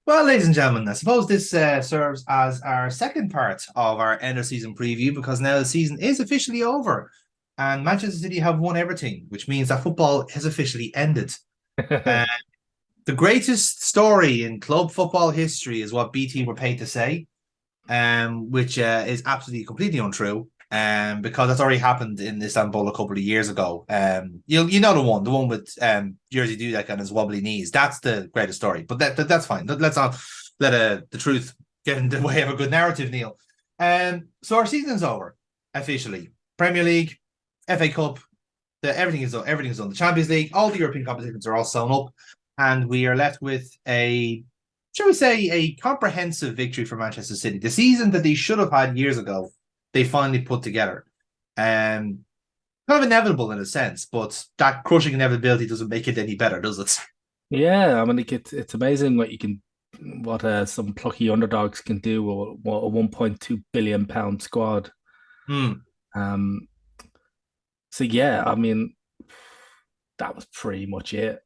Well, ladies and gentlemen, I suppose this serves as our second part of our end of season preview because now the season is officially over and Manchester City have won everything, which means that football has officially ended. Uh, the greatest story in club football history is what BT were paid to say, which is absolutely completely untrue. Because that's already happened in Istanbul a couple of years ago. You know the one with Jersey Dudek and his wobbly knees. That's the greatest story. But that's fine. Let's not let the truth get in the way of a good narrative, Neil. So our season's over officially. Premier League, FA Cup, everything is done. Everything is done. The Champions League, all the European competitions are all sewn up, and we are left with a, shall we say, a comprehensive victory for Manchester City. The season that they should have had years ago, they finally put together. Kind of inevitable in a sense, but that crushing inevitability doesn't make it any better, does it? Yeah, I mean, like it's amazing what some plucky underdogs can do with what a 1.2 billion pound squad. Hmm. Um, so yeah, I mean, that was pretty much it.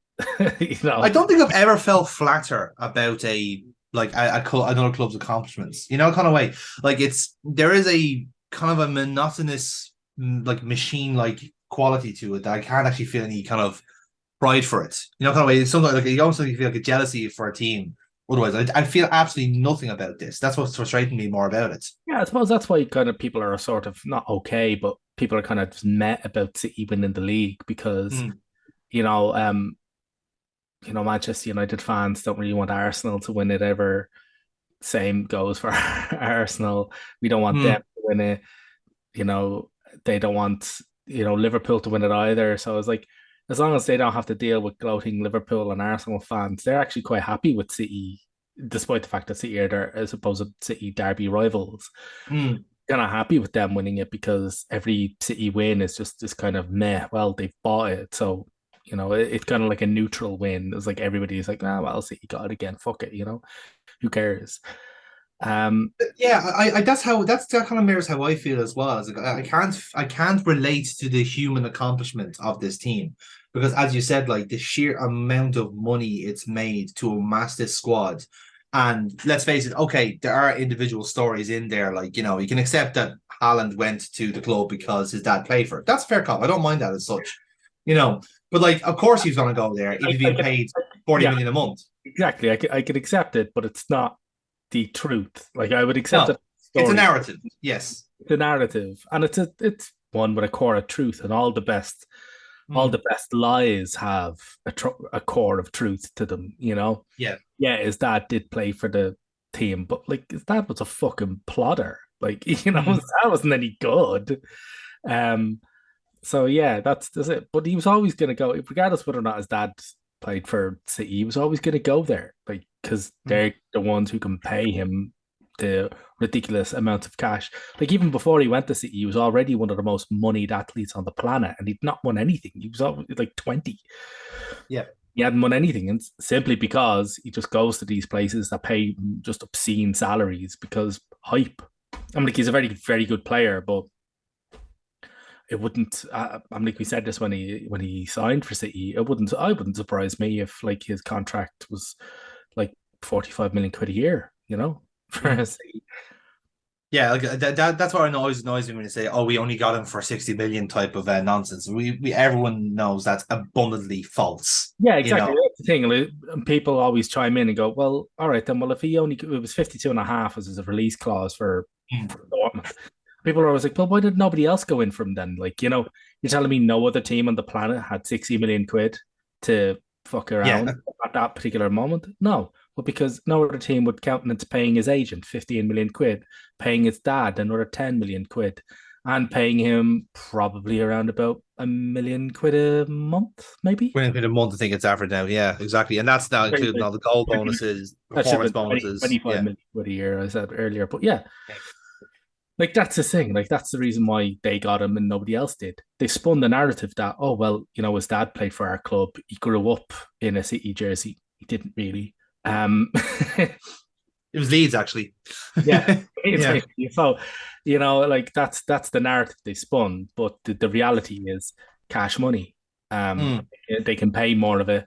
You I know, don't think I've ever felt flatter about another club's accomplishments. You know, kind of way. Like there is a kind of a monotonous, like machine like quality to it that I can't actually feel any kind of pride for it. You know, kind of way. It's something like you almost feel like a jealousy for a team. Otherwise, I feel absolutely nothing about this. That's what's frustrating me more about it. yeah, I suppose that's why kind of people are sort of not okay, but people are kind of just met about City winning the league because Hmm. you know, um, Manchester United fans don't really want Arsenal to win it ever. Same goes for Arsenal. We don't want them Hmm. to win it. You know, they don't want, Liverpool to win it either. So it's like, as long as they don't have to deal with gloating Liverpool and Arsenal fans, they're actually quite happy with City, despite the fact that City are their supposed City derby rivals. Hmm. Kind of happy with them winning it because every City win is just this kind of meh. Well, they've bought it, so it's kind of like a neutral win. It's like everybody's like, ah, well, City got it again. Fuck it, who cares? Um, Yeah, that kind of mirrors how I feel as well. It's like, I can't relate to the human accomplishment of this team because, as you said, like the sheer amount of money it's made to amass this squad, and let's face it, okay, there are individual stories in there. Like you can accept that Haaland went to the club because his dad played for it. That's a fair call. I don't mind that as such, you know. But like, of course, he's going to go there if he's I being could, paid 40 yeah, million a month. exactly. I could accept it, but it's not the truth. Like I would accept No, a it's a story, narrative. Yes. the narrative, and it's one with a core of truth, and all the Hmm. best lies have a core of truth to them. Yeah. Yeah, his dad did play for the team, but like his dad was a fucking plodder. Like Hmm. that wasn't any good. Um, so yeah, that's it. But he was always going to go, regardless whether or not his dad played for City. He was always going to go there, like because Hmm. they're the ones who can pay him the ridiculous amounts of cash. Like even before he went to City, he was already one of the most moneyed athletes on the planet, and he'd not won anything. He was always like 20. Yeah. He hadn't won anything, and simply because he just goes to these places that pay just obscene salaries because hype. I mean, like he's a very, very good player, but it wouldn't. I'm like we said this when he signed for City. It wouldn't. I wouldn't surprise me if like his contract was like 45 million quid a year. For Hmm. City. Yeah, like that's what annoys me when you say, "Oh, we only got him for 60 million" type of nonsense. We everyone knows that's abundantly false. Yeah, You exactly. know. That's the thing. Like, and people always chime in and go, "Well, all right then. Well, if he only it was 52 and a half as a release clause for Hmm. Dortmund." People are always like, "Well, why did nobody else go in from then?" Like, you're telling me no other team on the planet had 60 million quid to fuck Yeah, around at that particular moment? No. Well, because no other team would countenance paying his agent 15 million quid, paying his dad another 10 million quid, and paying him probably around about a million quid a month, maybe. in a month, I think it's average now. Yeah, exactly, and that's not Very including good. all the goal bonuses, That should performance have been 20, bonuses. 25 Yeah. million quid a year, I said earlier. But yeah, like that's the thing. Like that's the reason why they got him and nobody else did. They spun the narrative that, oh well, his dad played for our club. He grew up in a City jersey. He didn't really. Um, It was Leeds actually. yeah. Yeah. So, like that's the narrative they spun. But the reality is cash money. Um, Hmm. they can pay more of it.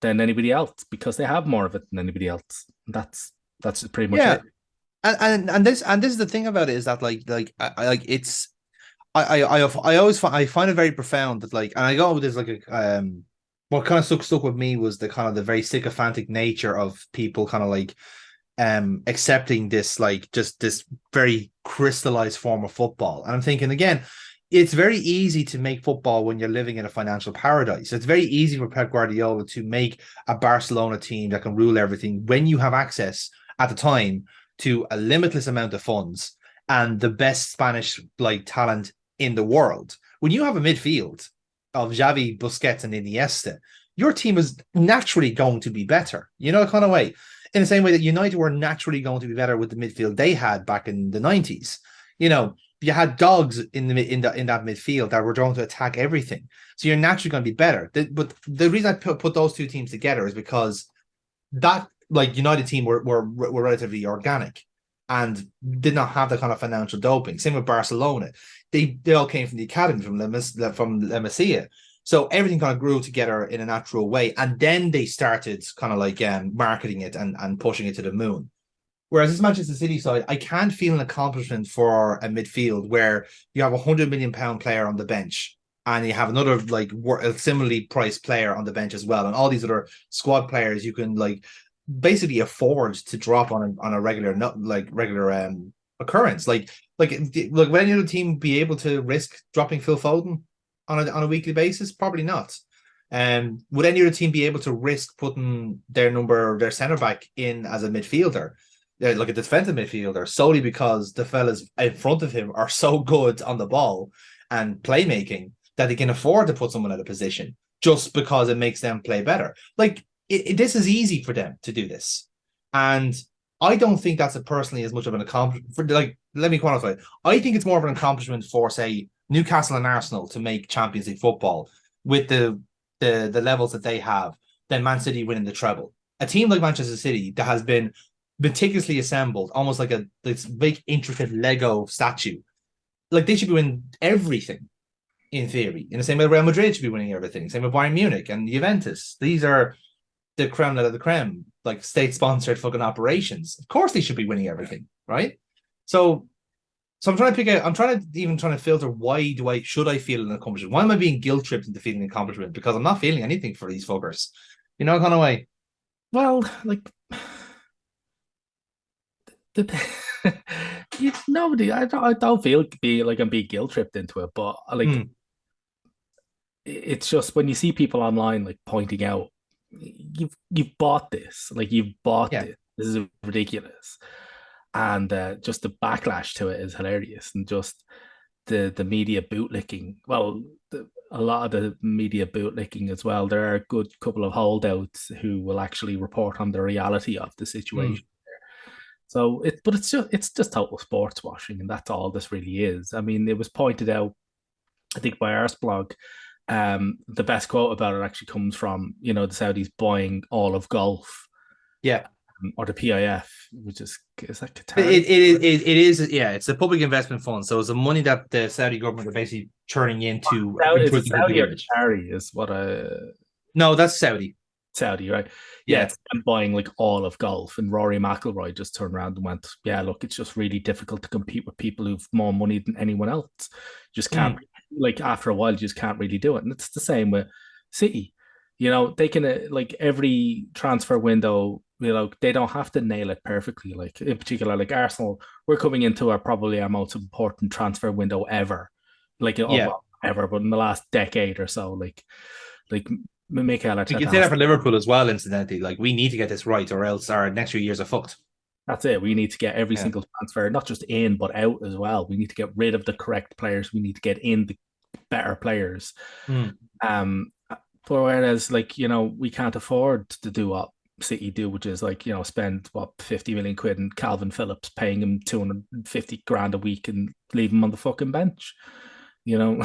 than anybody else because they have more of it than anybody else. That's pretty much Yeah, it. and this is the thing about it is that like it's I always I find it very profound that like, and I go with this like a what kind of stuck with me was the kind of the very sycophantic nature of people kind of like accepting this like just this very crystallized form of football. And I'm thinking again, it's very easy to make football when you're living in a financial paradise. It's very easy for Pep Guardiola to make a Barcelona team that can rule everything when you have access at the time to a limitless amount of funds and the best Spanish like talent in the world. When you have a midfield of Xavi, Busquets, and Iniesta, your team is naturally going to be better. You know, kind of way. In the same way that United were naturally going to be better with the midfield they had back in the 90s. You know, you had dogs in that midfield that were going to attack everything. So you're naturally going to be better. But the reason I put those two teams together is because that like United team were relatively organic and did not have the kind of financial doping. Same with Barcelona. They all came from the academy from La Masia. So everything kind of grew together in a natural way. And then they started kind of like marketing it and pushing it to the moon. Whereas this Manchester City side, I can't feel an accomplishment for a midfield where you have £100 million player on the bench and you have another like similarly priced player on the bench as well, and all these other squad players you can like basically afford to drop on a regular not like regular occurrence. Like would any other team be able to risk dropping Phil Foden on a weekly basis? Probably not. Would any other team be able to risk putting their centre back in as a midfielder? Like a defensive midfielder solely because the fellas in front of him are so good on the ball and playmaking that they can afford to put someone at a position just because it makes them play better. Like this is easy for them to do this, and I don't think that's personally as much of an accomplishment. For like, let me quantify. I think it's more of an accomplishment for say Newcastle and Arsenal to make Champions League football with the levels that they have than Man City winning the treble. A team like Manchester City that has been meticulously assembled, almost like this big intricate Lego statue. Like they should be winning everything in theory. In the same way, Real Madrid should be winning everything. Same with Bayern Munich and Juventus. These are the creme of the creme, like state-sponsored fucking operations. Of course, they should be winning everything, right? So, so I'm trying to pick out. I'm trying to filter. Why do I should I feel an accomplishment? Why am I being guilt tripped into feeling an accomplishment? Because I'm not feeling anything for these fuckers. You know, kind of way. Well, like the nobody, I don't feel be like I'm being guilt tripped into it, but like Hmm. it's just when you see people online like pointing out you've bought this, like you've bought Yeah. this. This is ridiculous, and just the backlash to it is hilarious, and just the media bootlicking. Well, a lot of the media bootlicking as well. There are a good couple of holdouts who will actually report on the reality of the Hmm. situation. So but it's just total sports washing, and that's all this really is. I mean, it was pointed out, I think, by our blog. The best quote about it actually comes from the Saudis buying all of golf, Yeah. or the PIF, which is that It, Qatari? it is, yeah, it's a public investment fund. So it's the money that the Saudi government are basically turning into Is it towards the country Saudi or rich. Qatari? Is what I No, that's Saudi. Saudi, right? Yeah, Yeah. it's them buying like all of golf, and Rory McIlroy just turned around and went, "Yeah, look, it's just really difficult to compete with people who've more money than anyone else. Just can't, Mm. like, after a while, you just can't really do it." And it's the same with City. They can like every transfer window. They don't have to nail it perfectly. Like in particular, like Arsenal, we're coming into probably our most important transfer window ever, like Yeah. well, ever, but in the last decade or so, like Mikel We can Arteta say that has. for Liverpool as well, incidentally. Like we need to get this right, or else our next few years are fucked. That's it. We need to get every Yeah. single transfer, not just in, but out as well. We need to get rid of the correct players. We need to get in the better players. Mm. But whereas, like, we can't afford to do what City do, which is like, spend what 50 million quid in Calvin Phillips, paying him 250 grand a week and leave him on the fucking bench. You know,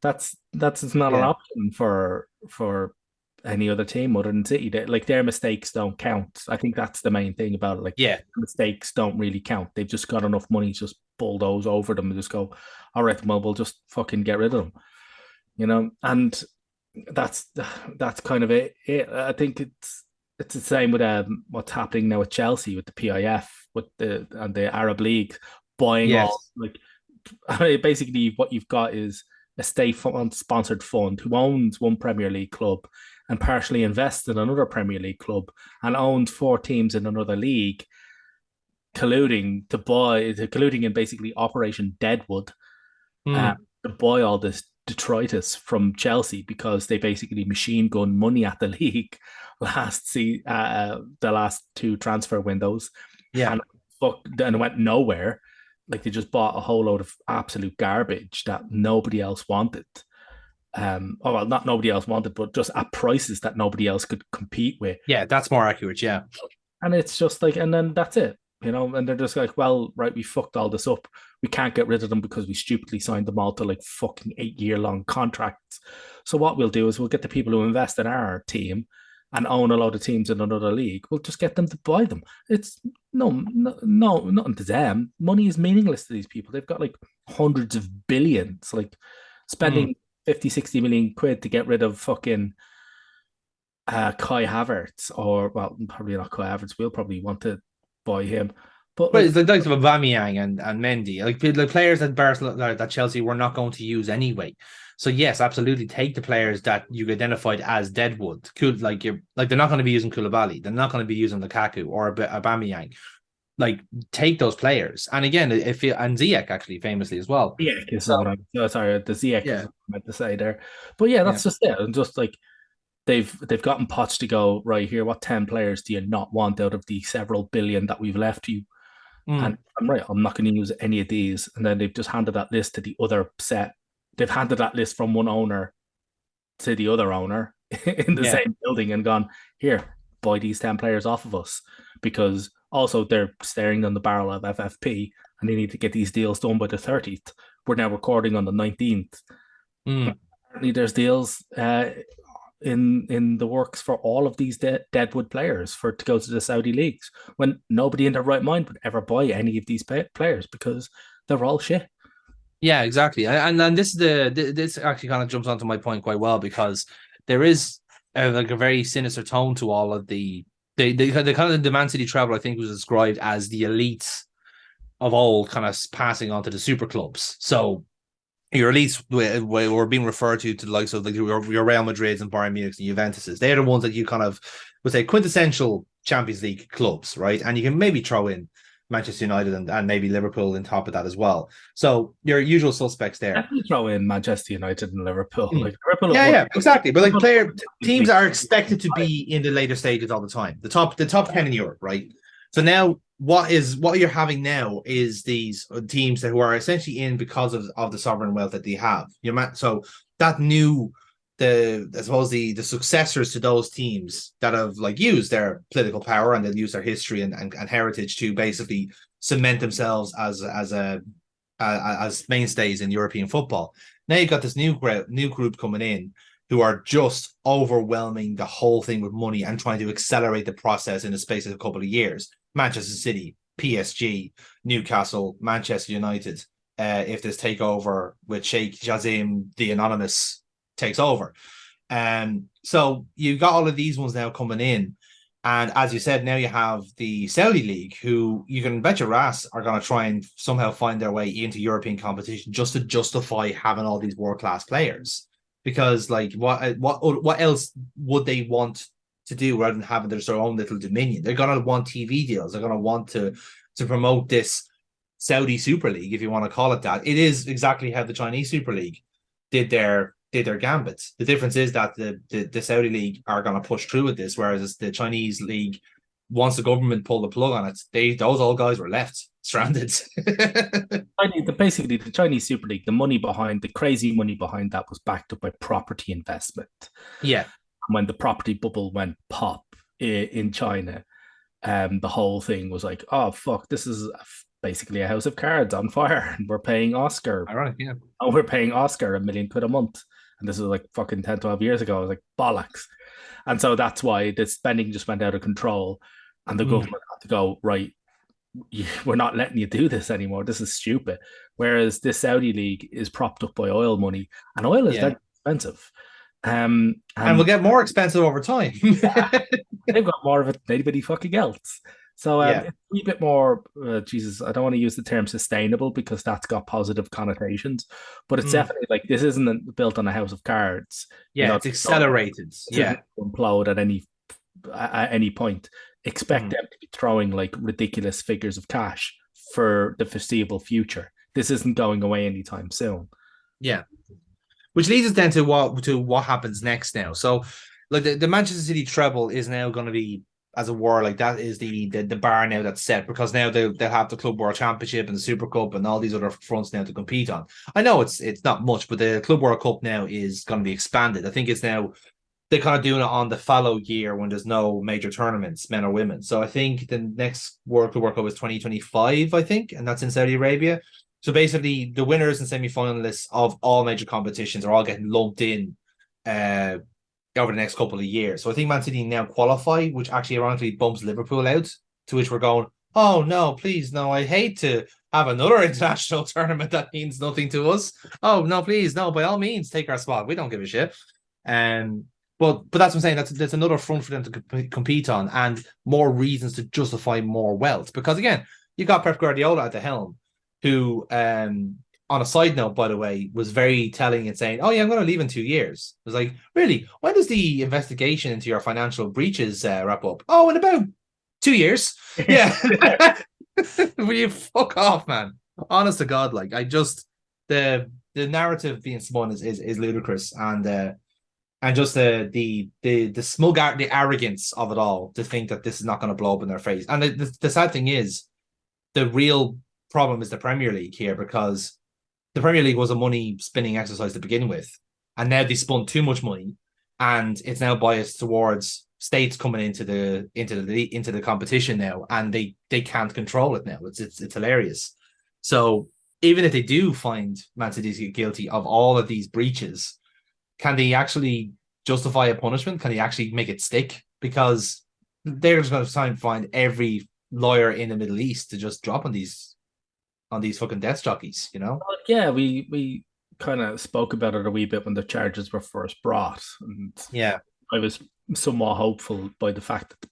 that's not an Yeah. option for any other team other than City. Like their mistakes don't count. I think that's the main thing about it. Like Yeah. mistakes don't really count. They've just got enough money to just bulldoze over them and just go, all right, well, we'll just fucking get rid of them. And that's that's kind of it. I think it's the same with what's happening now with Chelsea with the PIF with the Arab League buying all Yes. like basically what you've got is a state sponsored fund who owns one Premier League club and partially invests in another Premier League club and owns four teams in another league, colluding in basically Operation Deadwood uh, Mm. to buy all this detritus from Chelsea because they basically machine gun money at the league the last two transfer windows, Yeah. and then it went nowhere. Like they just bought a whole load of absolute garbage that nobody else wanted. Oh well, not nobody else wanted, but just at prices that nobody else could compete with. Yeah, that's more accurate. Yeah. And it's just like, and then that's it, and they're just like, well, right, we fucked all this up. We can't get rid of them because we stupidly signed them all to like fucking 8 year long contracts. So what we'll do is we'll get the people who invest in our team and own a lot of teams in another league. We'll just get them to buy them. It's no, nothing to them. Money is meaningless to these people. They've got like hundreds of billions, like Mm. spending 50, 60 million quid to get rid of fucking Kai Havertz, or well, probably not Kai Havertz. We'll probably want to buy him, but But like, it's the likes of Aubameyang and Mendy, like the players that Barcelona that Chelsea were not going to use anyway. So yes, absolutely, take the players that you've identified as deadwood. Cool, like you're like they're not going to be using Koulibaly, they're not going to be using Lukaku or Aubameyang. Like take those players, and again, if you, and Ziyech actually famously as well. Ziyech is what So I'm. Oh, sorry, the Ziyech is yeah, what I meant to say there. But yeah, yeah, that's just it. And just like they've gotten Poch to go right here. What 10 players do you not want out of the several billion that we've left you? And mm, I'm right. I'm not going to use any of these. And then they've just handed that list to the other set. They've handed that list from one owner to the other owner in the yeah. same building and gone, here, buy these 10 players off of us. Because also they're staring down the barrel of FFP and they need to get these deals done by the 30th. We're now recording on the 19th. Mm. Apparently, there's deals in the works for all of these Deadwood players for to go to the Saudi leagues when nobody in their right mind would ever buy any of these players because they're all shit. Yeah, exactly. And this is this actually kind of jumps onto my point quite well because there is like a very sinister tone to all of the kind of the Man City treble I think was described as the elites of old kind of passing on to the super clubs. So your elites were being referred to the likes of like your Real Madrids and Bayern Munichs and Juventuses. They're the ones that you kind of would say quintessential Champions League clubs, right? And you can maybe throw in Manchester United and maybe Liverpool on top of that as well. So your usual suspects there. Definitely throw in Manchester United and Liverpool. Mm. Like Liverpool have Yeah, won. yeah, exactly. But like Liverpool player have teams are expected to be in the later stages all the time. The top 10 in Europe, right? So now what you're having now is these teams that who are essentially in because of the sovereign wealth that they have. So that new I suppose the successors to those teams that have like used their political power and they'll use their history and heritage to basically cement themselves as mainstays in European football. Now you've got this new group coming in who are just overwhelming the whole thing with money and trying to accelerate the process in the space of a couple of years. Manchester City, PSG, Newcastle, Manchester United. If this takeover with Sheikh Jazim, the anonymous, takes over. So you got all of these ones now coming in. And as you said, now you have the Saudi League, who you can bet your ass are going to try and somehow find their way into European competition just to justify having all these world class players. Because like what else would they want to do rather than having their own little dominion? They're going to want TV deals. They're going to want to promote this Saudi Super League, if you want to call it that. It is exactly how the Chinese Super League did their gambits. The difference is that the Saudi League are going to push through with this, whereas the Chinese League, once the government pulled the plug on it, those old guys were left stranded. Basically the Chinese Super League, the crazy money behind that was backed up by property investment. Yeah, When the property bubble went pop in China, the whole thing was like, oh fuck, this is basically a house of cards on fire, and ironic. Yeah, we're paying Oscar £1 million a month, and this is like fucking 10, 12 years ago. I was like, bollocks. And so that's why the spending just went out of control, and the mm, government had to go, right, we're not letting you do this anymore. This is stupid. Whereas this Saudi league is propped up by oil money, and oil is yeah, very expensive. And will And get more expensive over time. they've got more of it than anybody fucking else. So Yeah. it's a wee bit more, Jesus, I don't want to use the term sustainable because that's got positive connotations, but it's Mm. definitely like this isn't built on a house of cards. You Yeah, know, it's accelerated. this isn't Yeah. implode at any point. Expect Mm. them to be throwing like ridiculous figures of cash for the foreseeable future. This isn't going away anytime soon. Yeah. Which leads us then to what happens next now. So, like the Manchester City treble is now going to be, as a war, like that is the bar now that's set, because now they'll have the Club World Championship and the Super Cup and all these other fronts now to compete on. I know it's not much, but the Club World Cup now is going to be expanded. I think it's now they're kind of doing it on the fallow year when there's no major tournaments, men or women. So I think the next World Cup is 2025, I think, and that's in Saudi Arabia. So basically, the winners and semi-finalists of all major competitions are all getting lumped in uh, over the next couple of years. So I think Man City now qualify, which actually ironically bumps Liverpool out, to which we're going, oh no, please, no, I hate to have another international tournament that means nothing to us. Oh no, please, no, by all means, take our spot. We don't give a shit. Um, but that's what I'm saying. That's another front for them to compete on, and more reasons to justify more wealth. Because again, you got Pep Guardiola at the helm, who, on a side note, by the way, was very telling and saying, "Oh yeah, I'm going to leave in 2 years." It was like, really? When does the investigation into your financial breaches wrap up? Oh, in about 2 years. Yeah. Will you fuck off, man? Honest to God, like I just the narrative being spun is ludicrous, and just the smug the arrogance of it all, to think that this is not going to blow up in their face. And the sad thing is, the real problem is the Premier League here, because the Premier League was a money spinning exercise to begin with, and now they spun too much money, and it's now biased towards states coming into the competition now, and they can't control it now. It's hilarious. So even if they do find Man City guilty of all of these breaches, can they actually justify a punishment? Can they actually make it stick? Because they're just going to try and find every lawyer in the Middle East to just drop on these fucking death jockeys, you know? Yeah, we kind of spoke about it a wee bit when the charges were first brought, and Yeah. I was somewhat hopeful by the fact that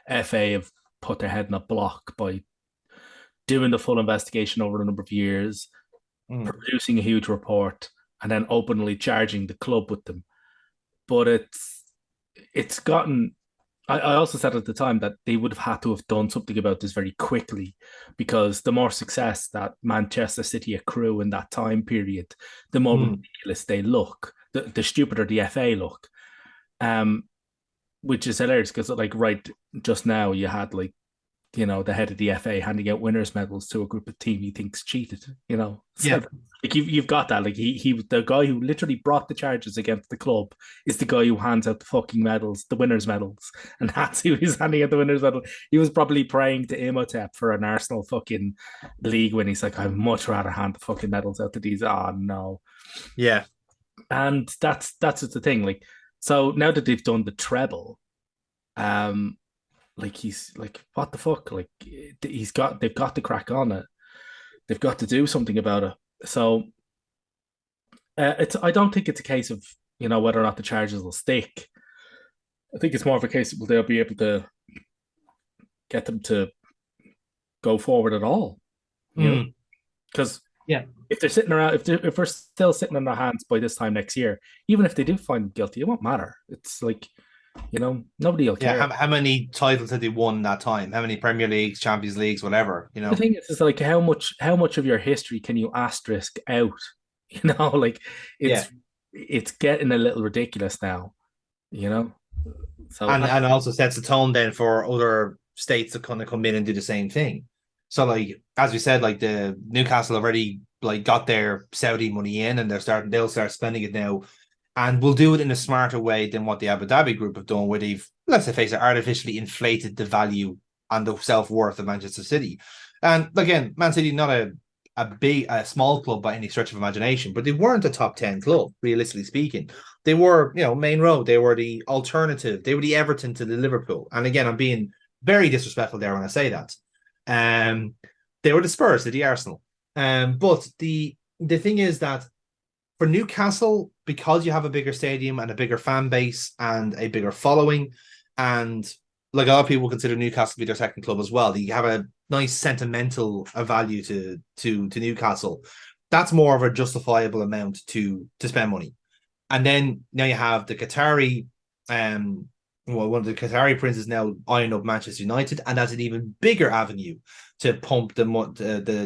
the FA have put their head in a block by doing the full investigation over a number of years, Mm. producing a huge report, and then openly charging the club with them. But it's gotten. I also said at the time that they would have had to have done something about this very quickly, because the more success that Manchester City accrue in that time period, the more Mm. ridiculous they look, the stupider the FA look. Um, which is hilarious because like right just now you had like the head of the FA handing out winners medals to a group of team he thinks cheated. So Yeah. like you've got that. Like he was the guy who literally brought the charges against the club is the guy who hands out the fucking medals, the winners medals, and that's who he's handing out the winners medal. He was probably praying to Imhotep for an Arsenal fucking league when he's like, I'd much rather hand the fucking medals out to these. Oh no. Yeah. And that's just the thing. Like, so now that they've done the treble, um, like he's like, what the fuck? Like they've got to crack on it. They've got to do something about it. So it's I don't think it's a case of whether or not the charges will stick. I think it's more of a case of they'll be able to get them to go forward at all. Mm. Because Yeah. if they're sitting around, if we're still sitting on their hands by this time next year, even if they do find them guilty, it won't matter. It's like nobody will Yeah. care. How many titles had they won that time? How many Premier Leagues, Champions Leagues, whatever, you The know? thing is like how much of your history can you asterisk out? Like Yeah. it's getting a little ridiculous now. You know, so And also sets the tone then for other states to kind of come in and do the same thing. So like as we said, like the Newcastle already like got their Saudi money in, and they'll start spending it now, and we'll do it in a smarter way than what the Abu Dhabi group have done, where they've, let's face it, artificially inflated the value and the self-worth of Manchester City. And again, Man City not a small club by any stretch of imagination, but they weren't a top 10 club, realistically speaking. They were, main road. They were the alternative. They were the Everton to the Liverpool. And again, I'm being very disrespectful there when I say that. They were the Spurs, to the Arsenal. But the thing is that for Newcastle, because you have a bigger stadium and a bigger fan base and a bigger following, and like a lot of people consider Newcastle to be their second club as well. You have a nice sentimental value to Newcastle. That's more of a justifiable amount to spend money. And then now you have the Qatari, well, one of the Qatari princes now eyeing up Manchester United, and that's an even bigger avenue to pump the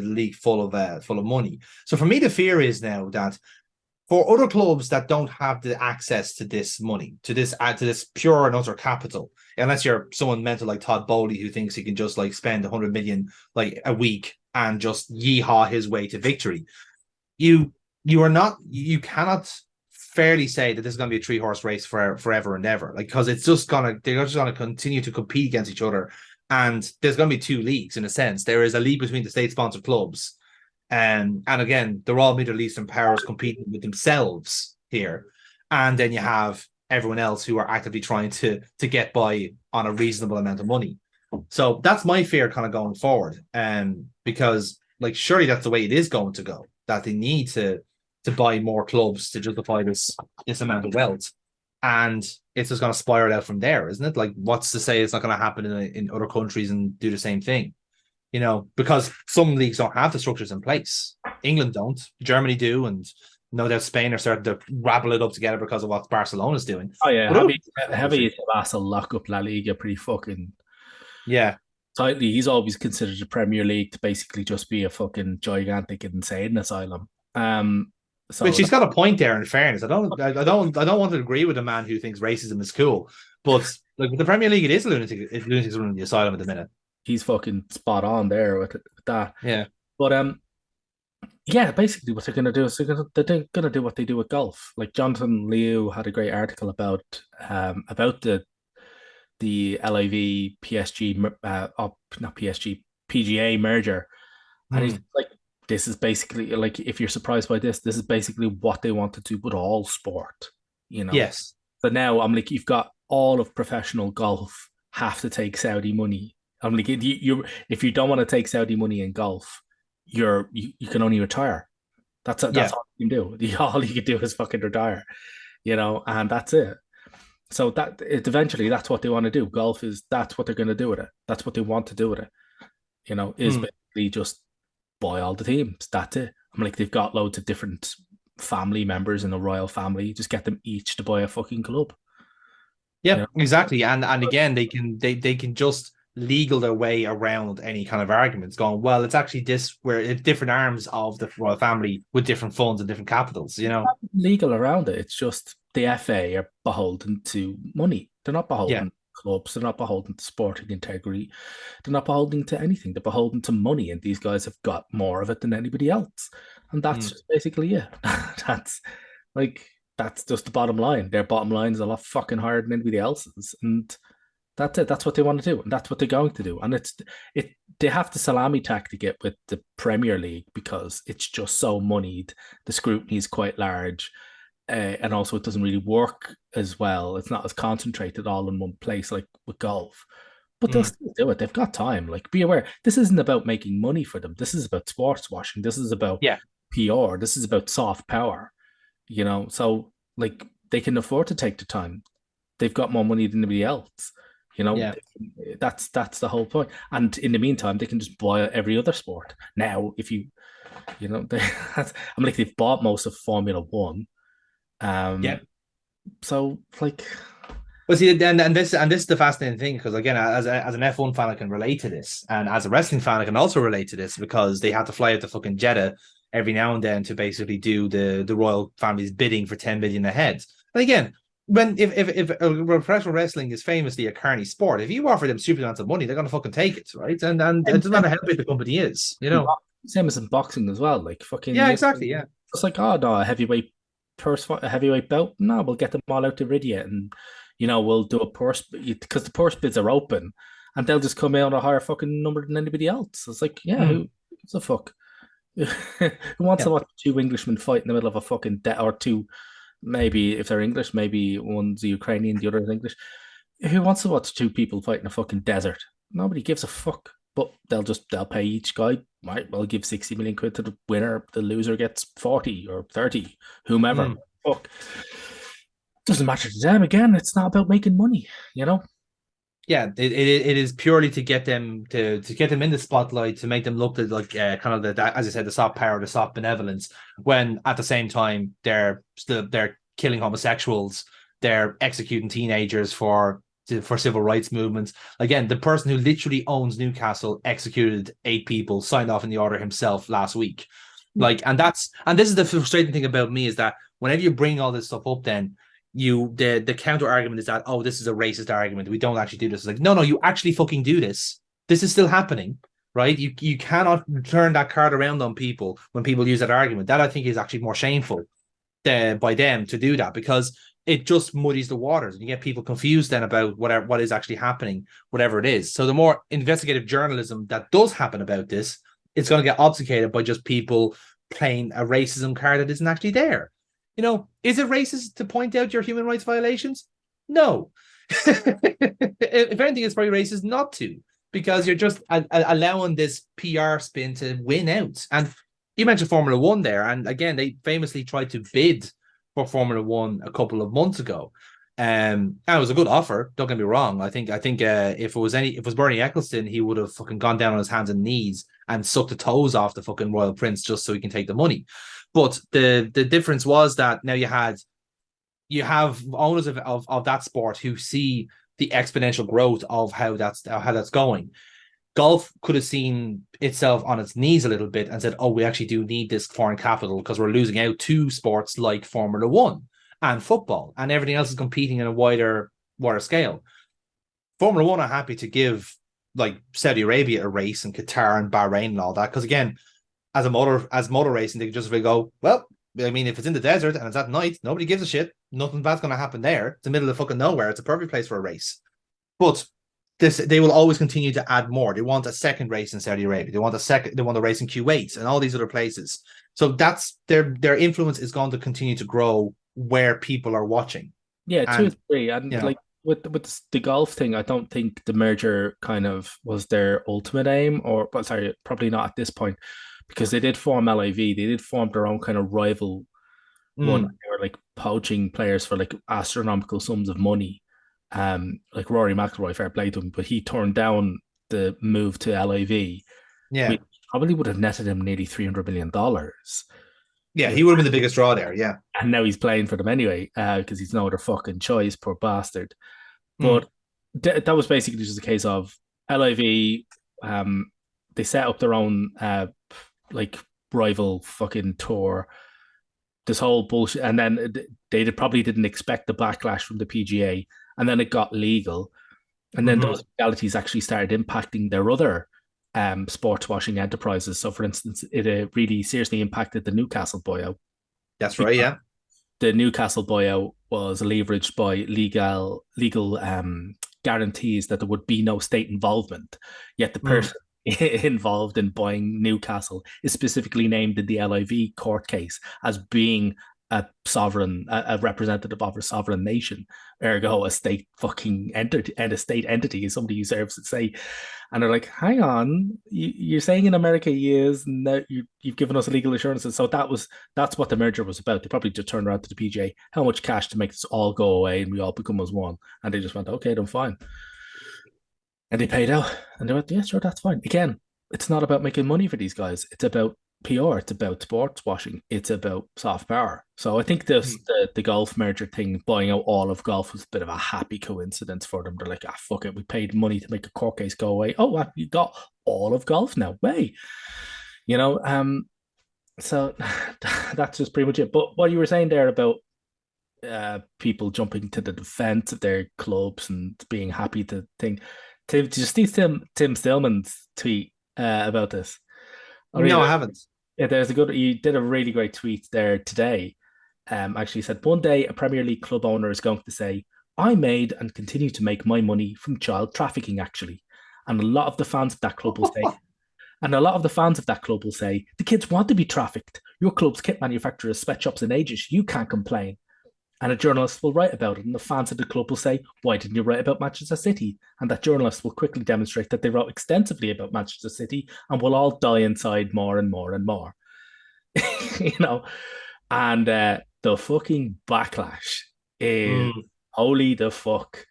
league full of money. So for me, the fear is now that for other clubs that don't have the access to this money, to this pure and utter capital, unless you're someone mental like Todd Bowley who thinks he can just like spend 100 million like a week and just yeehaw his way to victory, you you cannot fairly say that this is going to be a three-horse race for forever and ever, like, because they're just gonna continue to compete against each other, and there's going to be two leagues in a sense. There is a league between the state-sponsored clubs, and again, they're all Middle Eastern powers competing with themselves here, and then you have everyone else who are actively trying to get by on a reasonable amount of money. So that's my fear kind of going forward, because like surely that's the way it is going to go. That they need to buy more clubs to justify this amount of wealth, and it's just going to spiral out from there, isn't it? Like, what's to say it's not going to happen in other countries and do the same thing? Because some leagues don't have the structures in place. England don't, Germany do, and no doubt Spain are starting to rabble it up together because of what Barcelona's doing. Oh yeah, But heavy Tabasa lock up La Liga pretty fucking yeah, tightly. He's always considered the Premier League to basically just be a fucking gigantic insane asylum. which So he's got a point there. In fairness, I don't want to agree with a man who thinks racism is cool, but like with the Premier League, it is lunatics running the asylum at the minute. he's fucking spot on there with that. Yeah. But yeah, basically what they're gonna do is they're gonna do what they do with golf. Like Jonathan Liu had a great article about the LIV PSG not PSG PGA merger, and he's Hmm. like, this is basically like, if you're surprised by this is basically what they want to do with all sport, you know. Yes. So now I'm like, you've got all of professional golf have to take Saudi money. I'm like, you if you don't want to take Saudi money in golf, you can only retire. That's Yeah. all you can do. All you can do is fucking retire, and that's it. So eventually that's what they want to do. Golf is that's what they're going to do with it. That's what they want to do with it. Is Hmm. basically just buy all the teams. That's it. I'm like, they've got loads of different family members in the royal family. Just get them each to buy a fucking club. You Yep, know? exactly. And again, they can just legal their way around any kind of arguments, going, well, it's actually this where it's different arms of the royal family with different funds and different capitals. Legal around it. It's just the FA are beholden to money. They're not Yeah. beholden to clubs. They're not beholden to sporting integrity. They're not beholden to anything. They're beholden to money, and these guys have got more of it than anybody else. And that's Hmm. just basically it. that's like that's just the bottom line. Their bottom line is a lot fucking higher than anybody else's, and that's it. That's what they want to do, and that's what they're going to do. And it they have the salami tactic it with the Premier League because it's just so moneyed. The scrutiny is quite large, and also it doesn't really work as well. It's not as concentrated all in one place like with golf. But they'll Hmm. still do it. They've got time. Like, be aware, this isn't about making money for them. This is about sports washing. This is about Yeah. PR. This is about soft power. So like they can afford to take the time. They've got more money than anybody else. Yeah. That's the whole point. And in the meantime, they can just buy every other sport. Now, if they, I'm like, they've bought most of Formula One. Yeah. So like, Well, see, and this is the fascinating thing, because again, as an F1 fan, I can relate to this, and as a wrestling fan, I can also relate to this, because they have to fly out to fucking Jeddah every now and then to basically do the royal family's bidding for 10 million a head. And again, when if professional wrestling is famously a carny sport, if you offer them stupid amounts of money, they're gonna fucking take it, right? And it doesn't matter how big the company is. same as in boxing as well. Like fucking, Yeah, exactly. Yeah. it's like, oh no, a heavyweight belt. No, we'll get them all out to rid you, and we'll do a purse because the purse bids are open, and they'll just come out a higher fucking number than anybody else. It's like, yeah, Mm, who gives a fuck? Who wants to yeah. watch two Englishmen fight in the middle of a fucking or two? Maybe if they're English, maybe one's Ukrainian, the other is English. Who wants to watch two people fight in a fucking desert? Nobody gives a fuck. but they'll pay each guy. Right, well, give 60 million quid to the winner. The loser gets 40 or 30, whomever. Mm. Fuck. Doesn't matter to them. Again, it's not about making money, you know? Yeah, it is purely to get them to get them in the spotlight, to make them look like kind of as I said, the soft power, the soft benevolence, when at the same time they're killing homosexuals, they're executing teenagers for civil rights movements. Again, the person who literally owns Newcastle executed 8 people, signed off in the order himself last week. Like, and this is the frustrating thing about me, is that whenever you bring all this stuff up, then the counter argument is that, oh, this is a racist argument, we don't actually do this. It's like, no, you actually fucking do this. This is still happening, right? You cannot turn that card around on people when people use that argument. That, I think, is actually more shameful by them to do that, because it just muddies the waters and you get people confused then about what is actually happening, whatever it is. So the more investigative journalism that does happen about this, it's going to get obfuscated by just people playing a racism card that isn't actually there. Is it racist to point out your human rights violations? No. If anything, it's probably racist not to, because you're just allowing this PR spin to win out. And you mentioned Formula One there, and again, they famously tried to bid for Formula One a couple of months ago. And it was a good offer. Don't get me wrong. I think if it was Bernie Ecclestone, he would have fucking gone down on his hands and knees and sucked the toes off the fucking royal prince just so he can take the money. But the difference was that now you have owners of that sport who see the exponential growth of how that's going. Golf could have seen itself on its knees a little bit and said, oh, we actually do need this foreign capital because we're losing out to sports like Formula One and football, and everything else is competing in a wider scale. Formula One are happy to give like Saudi Arabia a race, and Qatar and Bahrain and all that, because again, as motor racing, they can just go, well, I mean, if it's in the desert and it's at night, nobody gives a shit. Nothing bad's going to happen there. It's the middle of fucking nowhere. It's a perfect place for a race. But they will always continue to add more. They want a second race in Saudi Arabia. They want a race in Kuwait and all these other places. So that's their influence is going to continue to grow where people are watching. Yeah, two or And three. And you know, like with the golf thing, I don't think the merger kind of was their ultimate aim, or but sorry, probably not at this point, because they did form LIV. They did form their own kind of rival one. mm, They were like poaching players for like astronomical sums of money. Like Rory McIlroy, fair play to him, but he turned down the move to LIV, yeah, which probably would have netted him nearly $300 million. yeah, he would have been the biggest draw there. Yeah, And now he's playing for them anyway, because he's no other fucking choice, poor bastard. mm, But that was basically just a case of LIV. They set up their own like rival fucking tour. This whole bullshit, and then they probably didn't expect the backlash from the PGA, and then it got legal, and then mm-hmm. those legalities actually started impacting their other sports washing enterprises. So, for instance, it really seriously impacted the Newcastle buyout, That's right. because Yeah. the Newcastle buyout was leveraged by legal guarantees that there would be no state involvement. Yet the Mm, person involved in buying Newcastle is specifically named in the LIV court case as being a representative of a sovereign nation, ergo a state fucking entity, and a state entity is somebody who serves to say. And they're like, hang on, you're saying in America he is, and now you've given us legal assurances. So that's what the merger was about. They probably just turned around to the PGA, how much cash to make this all go away and we all become as one. And they just went, okay, then fine. And they paid out. And they went, yeah, sure, that's fine. Again, it's not about making money for these guys. It's about PR. It's about sports washing. It's about soft power. So I think mm. the golf merger thing, buying out all of golf, was a bit of a happy coincidence for them. They're like, ah, fuck it. We paid money to make a court case go away. Oh, well, you got all of golf now. Way. You know, so that's just pretty much it. But what you were saying there about people jumping to the defense of their clubs and being happy to think. Tim, did you see Tim Stillman's tweet about this? I No, really, I haven't. yeah, there's a good. He did a really great tweet there today. Actually said one day a Premier League club owner is going to say, "I made and continue to make my money from child trafficking." Actually, and a lot of the fans of that club will say, and a lot of the fans of that club will say, the kids want to be trafficked. Your club's kit manufacturers, sweatshops, and agents. You can't complain. And a journalist will write about it, and the fans of the club will say, "Why didn't you write about Manchester City?" And that journalist will quickly demonstrate that they wrote extensively about Manchester City, and we'll all die inside more and more and more. you know, and the fucking backlash is Mm. holy the fuck.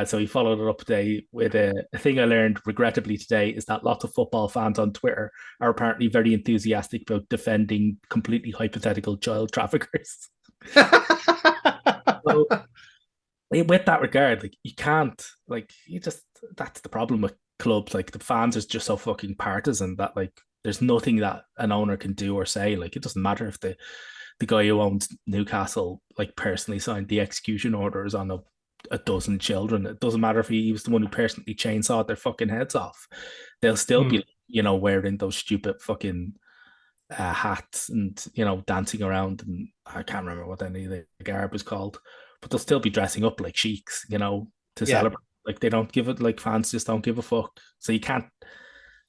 So he followed it up today with a thing I learned regrettably today is that lots of football fans on Twitter are apparently very enthusiastic about defending completely hypothetical child traffickers. So with that regard, like you can't, like you just that's the problem with clubs. Like the fans are just so fucking partisan that like there's nothing that an owner can do or say. Like it doesn't matter if the guy who owns Newcastle like personally signed the execution orders on a dozen children. It doesn't matter if he was the one who personally chainsawed their fucking heads off. They'll still Mm. be, wearing those stupid fucking hats and dancing around, and I can't remember what any of the garb was called, but they'll still be dressing up like sheiks, to Yeah. celebrate. Like they don't give it, like fans just don't give a fuck. So you can't.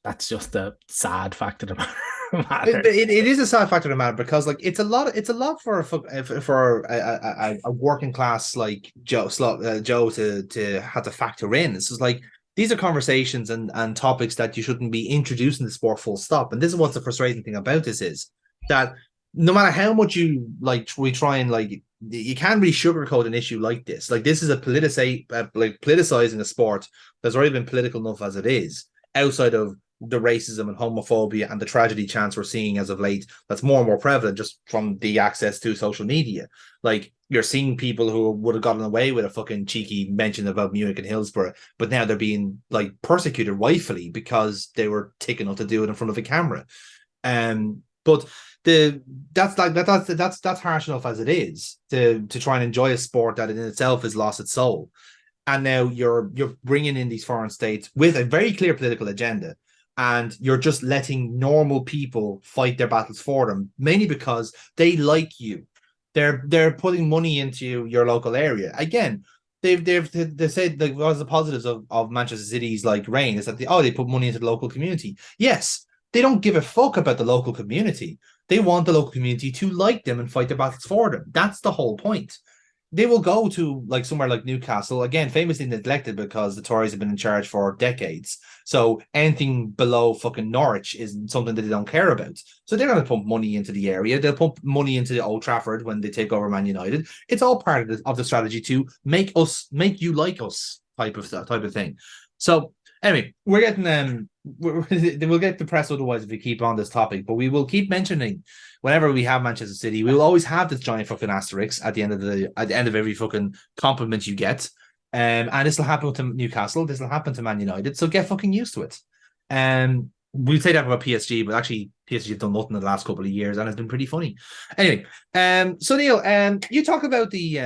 That's just a sad fact of the matter. It is a sad factor of the matter because like it's a lot for a working class like Joe to have to factor in. It's just like these are conversations and topics that you shouldn't be introducing the sport full stop. And this is what's the frustrating thing about this is that no matter how much you like we try and like you can't really sugarcoat an issue like this. Like this is like politicizing a sport that's already been political enough as it is outside of the racism and homophobia and the tragedy chants we're seeing as of late that's more and more prevalent just from the access to social media. Like you're seeing people who would have gotten away with a fucking cheeky mention about Munich and Hillsborough, but now they're being like persecuted rightfully because they were taken up to do it in front of a camera. But the that's harsh enough as it is to try and enjoy a sport that in itself has lost its soul. And now you're bringing in these foreign states with a very clear political agenda, and you're just letting normal people fight their battles for them, mainly because they like you. They're putting money into your local area again. They said like one of the positives of Manchester City's like reign is that they put money into the local community. Yes, they don't give a fuck about the local community. They want the local community to like them and fight their battles for them. That's the whole point. They will go to like somewhere like Newcastle, again, famously neglected because the Tories have been in charge for decades. So anything below fucking Norwich is something that they don't care about. So they're going to pump money into the area. They'll pump money into the Old Trafford when they take over Man United. It's all part of the strategy to make you like us type of thing. So anyway, we're getting we'll get depressed otherwise if we keep on this topic, but we will keep mentioning whenever we have Manchester City, we will always have this giant fucking asterisk at the end of every fucking compliment you get. And this will happen to Newcastle. This will happen to Man United. So get fucking used to it. We say that about PSG, but actually PSG have done nothing in the last couple of years, and it's been pretty funny. Anyway, so Neil, you talk about the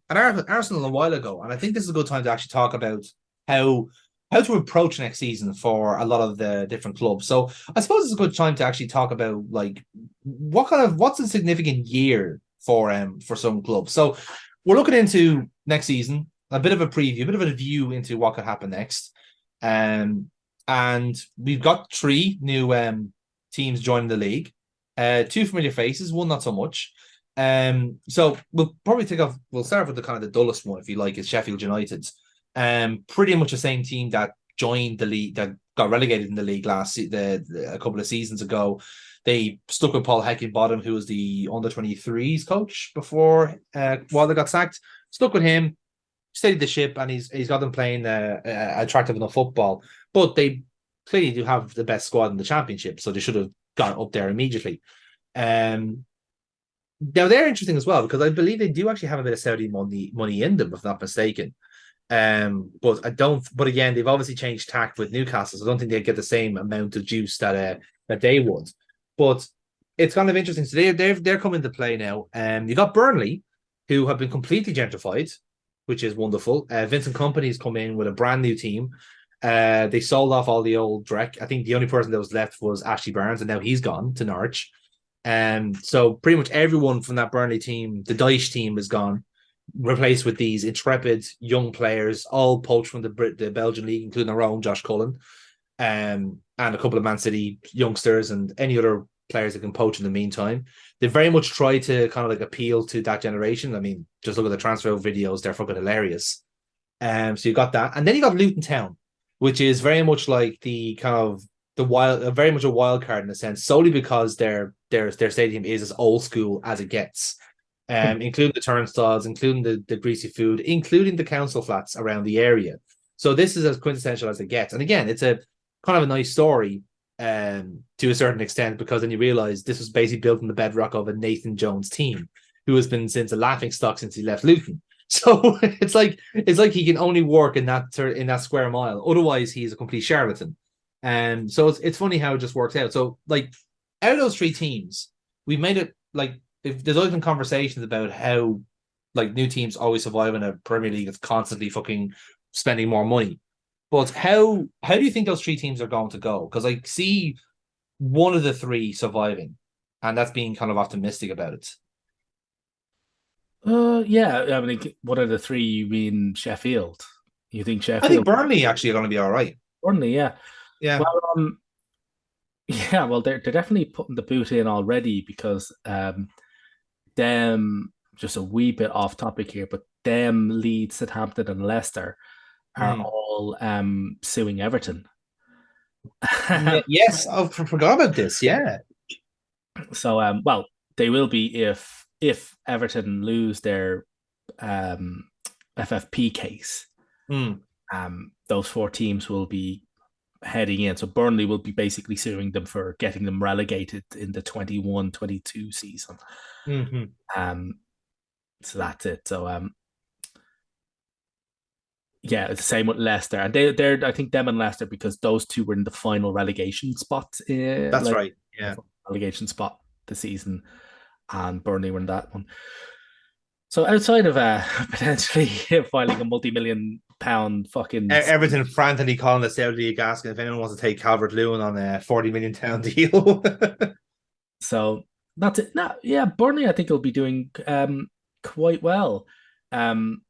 Arsenal a while ago, and I think this is a good time to actually talk about how how to approach next season for a lot of the different clubs. So I suppose it's a good time to actually talk about like what's a significant year for some clubs. So we're looking into next season, a bit of a preview, a bit of a view into what could happen next. Um, and we've got three new teams joining the league. Two familiar faces, one not so much. So we'll probably we'll start with the kind of the dullest one, if you like, is Sheffield United. Pretty much the same team that joined the league, that got relegated in the league a couple of seasons ago. They stuck with Paul Heckingbottom, who was the under-23s coach before Wilder got sacked. Stuck with him, steadied the ship, and he's got them playing attractive enough football. But they clearly do have the best squad in the championship, so they should have gone up there immediately. Um, Now they're interesting as well because I believe they do actually have a bit of Saudi money in them, if not mistaken. But I don't. But again, they've obviously changed tack with Newcastle, so I don't think they get the same amount of juice that they would. But it's kind of interesting. So they're coming to play now. You got Burnley, who have been completely gentrified, which is wonderful. Vincent Company's come in with a brand new team. They sold off all the old Drek. I think the only person that was left was Ashley Barnes, and now he's gone to Norwich. So pretty much everyone from that Burnley team, the Dyche team, is gone, replaced with these intrepid young players, all poached from the Belgian league, including our own Josh Cullen, and a couple of Man City youngsters and any other players that can poach in the meantime. They very much try to kind of like appeal to that generation. I mean, just look at the transfer videos; they're fucking hilarious. So you got that, and then you got Luton Town, which is very much like the kind of the wild, very much a wild card in a sense, solely because their stadium is as old school as it gets, including the turnstiles, including the greasy food, including the council flats around the area. So this is as quintessential as it gets, and again, it's a kind of a nice story, to a certain extent, because then you realize this was basically built on the bedrock of a Nathan Jones team, who has been since a laughing stock since he left Luton. So it's like he can only work in that square mile. Otherwise, he's a complete charlatan. And so it's funny how it just works out. So like out of those three teams, we've made it like if there's always been conversations about how like new teams always survive in a Premier League that's constantly fucking spending more money. But how do you think those three teams are going to go? Because I see one of the three surviving, and that's being kind of optimistic about it. Yeah. I mean, what are the three? You mean Sheffield? You think I think Sheffield? Burnley actually are going to be all right. Burnley, yeah. Yeah. Well, yeah. Well, they're definitely putting the boot in already because them just a wee bit off topic here, but them Leeds, Southampton, and Leicester are Mm. all suing Everton. Yes, I forgot about this. Yeah. So, well, they will be if Everton lose their FFP case. Mm. Those four teams will be heading in. So Burnley will be basically suing them for getting them relegated in the 21-22 season. Mm-hmm. Um, so that's it. So yeah, it's the same with Leicester, and they're I think them and Leicester because those two were in the final relegation spot, That's like right. Yeah. relegation spot this season, and Burnley were in that one. So outside of potentially filing a multi-million-pound fucking, Everton frantically calling the Saudi League asking if anyone wants to take Calvert Lewin on a 40 million pound deal. so that's it. No, yeah, Burnley I think will be doing quite well. Um,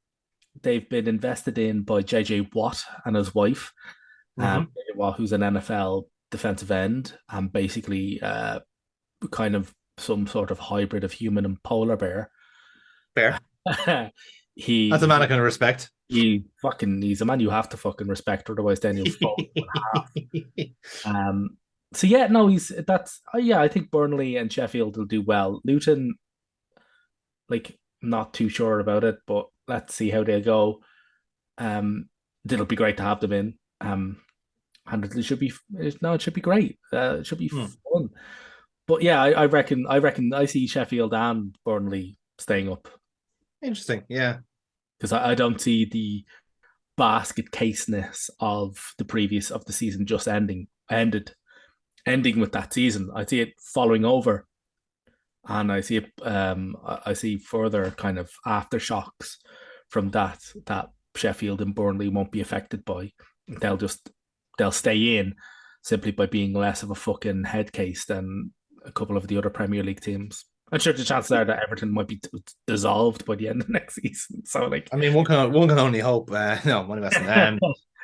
they've been invested in by JJ Watt and his wife, Mm-hmm. Watt, who's an NFL defensive end, and basically kind of some sort of hybrid of human and polar bear. Fair. That's a he man I can respect. he's a man you have to fucking respect, otherwise then you'll fall in half. So yeah, no, he's that's yeah, I think Burnley and Sheffield will do well. Luton, like, not too sure about it, but let's see how they go. Um, it'll be great to have them in. And it should be no, it should be great. It should be Hmm. fun. But yeah, I reckon I see Sheffield and Burnley staying up Interesting. Yeah. because I don't see the basket caseness of the previous of the season just ending with that season. I see it following over, and I see it. I see further kind of aftershocks from that Sheffield and Burnley won't be affected by. They'll just they'll stay in simply by being less of a fucking head case than a couple of the other Premier League teams. I'm sure the chances are that Everton might be dissolved by the end of next season. So like, I mean, one can only hope. No, one of us.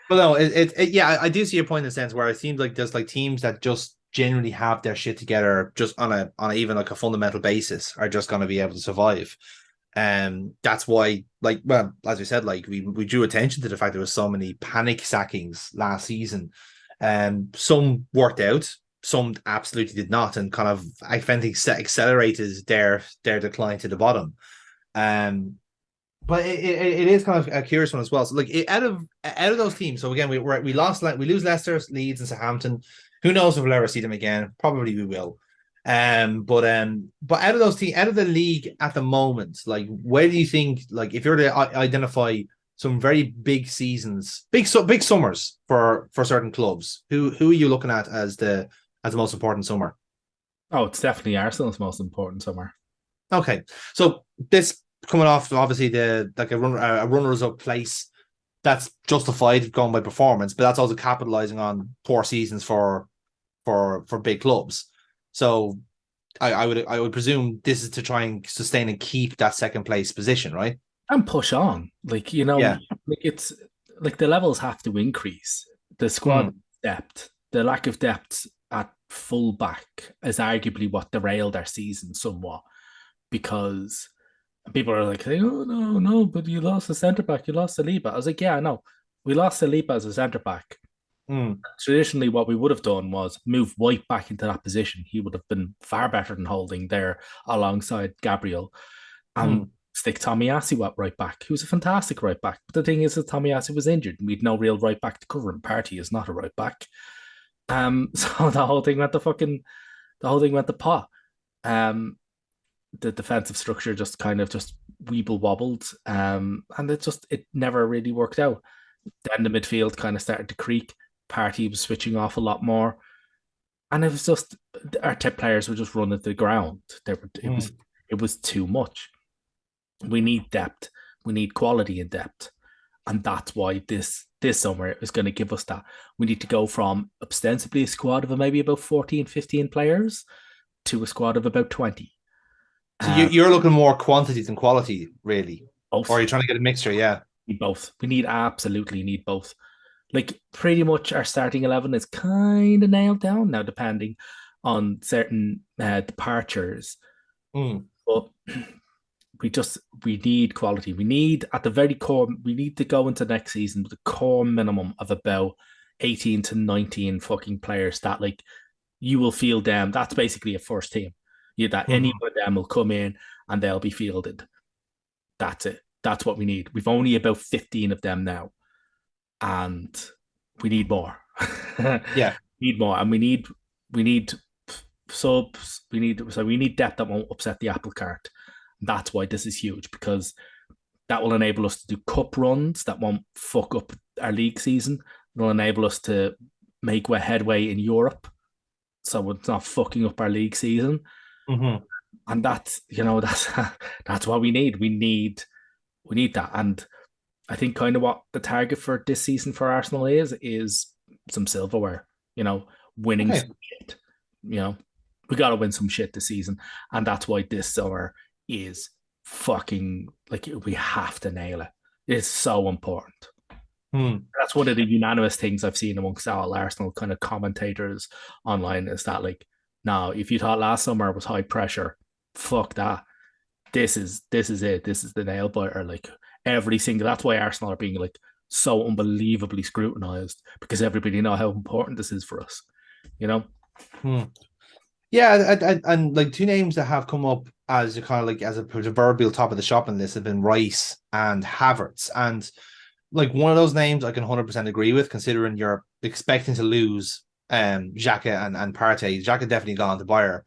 But no, yeah, I do see your point in the sense where it seems like there's like teams that just genuinely have their shit together, just on a even like a fundamental basis, are just going to be able to survive. That's why, like, well, as we said, like we drew attention to the fact there was so many panic sackings last season. Some worked out, some absolutely did not, and kind of I think accelerated their decline to the bottom. Um, but it is kind of a curious one as well. So like out of those teams, so again we lose Leicester, Leeds, and Southampton. Who knows if we'll ever see them again? Probably we will. But out of those teams, out of the league at the moment, like where do you think, like if you're to identify some very big seasons, big summers for certain clubs, who are you looking at as the most important summer? oh, it's definitely Arsenal's most important summer. Okay, so this coming off obviously the like a runners up place that's justified going by performance, but that's also capitalizing on poor seasons for big clubs. So I would presume this is to try and sustain and keep that second place position, right? And push on. Like, Yeah. like it's like the levels have to increase. The Hmm. squad depth, the lack of depth at fullback is arguably what derailed our season somewhat because people are like, oh no, no, but you lost a centre back, you lost Saliba. I was like, yeah, I know. We lost Saliba as a centre back. Mm, Traditionally, what we would have done was move White back into that position. He would have been far better than holding there alongside Gabriel and mm. stick Tomiyasu at right back. He was a fantastic right back. But the thing is that Tomiyasu was injured and we had no real right back to cover him. Party is not a right back. So the whole thing went to pot. Um, the defensive structure just kind of just weeble wobbled. And it never really worked out. Then the midfield kind of started to creak. Party was switching off a lot more. And it was just our tip players were just running to the ground. Mm. It was too much. We need depth. We need quality in depth. And that's why this summer is going to give us that. We need to go from ostensibly a squad of maybe about 14, 15 players to a squad of about 20. So Um, you're looking more quantity than quality, really, or both. you're trying to get a mixture, yeah. Need both. We need absolutely need both. Like pretty much our starting 11 is kind of nailed down now, depending on certain departures. Mm, But we need quality. We need at the very core. We need to go into next season with a core minimum of about 18 to 19 fucking players that like you will field them. That's basically a first team. Yeah, that any mhm, of them will come in and they'll be fielded. That's it. That's what we need. We've only about 15 of them now, and we need more. yeah. Need more, and we need subs. We need depth that won't upset the apple cart. That's why this is huge because that will enable us to do cup runs that won't fuck up our league season. It'll enable us to make headway in Europe, so it's not fucking up our league season. Hmm. And that's that's what we need. We need that. And I think kind of what the target for this season for Arsenal is some silverware, you know, winning Okay. some shit. You know, we got to win some shit this season. And that's why this summer is fucking like we have to nail it. It's so important. Hmm. That's one of the unanimous things I've seen amongst all Arsenal kind of commentators online is that like, now if you thought last summer was high pressure, fuck that. This is it. This is the nail biter. Like every single. That's why Arsenal are being like so unbelievably scrutinized because everybody know how important this is for us. You know. Hmm. Yeah, and like two names that have come up as a kind of like as a proverbial top of the shopping list have been Rice and Havertz. And like one of those names I can 100% agree with, considering you're expecting to lose Xhaka and Partey. Xhaka definitely gone to Bayer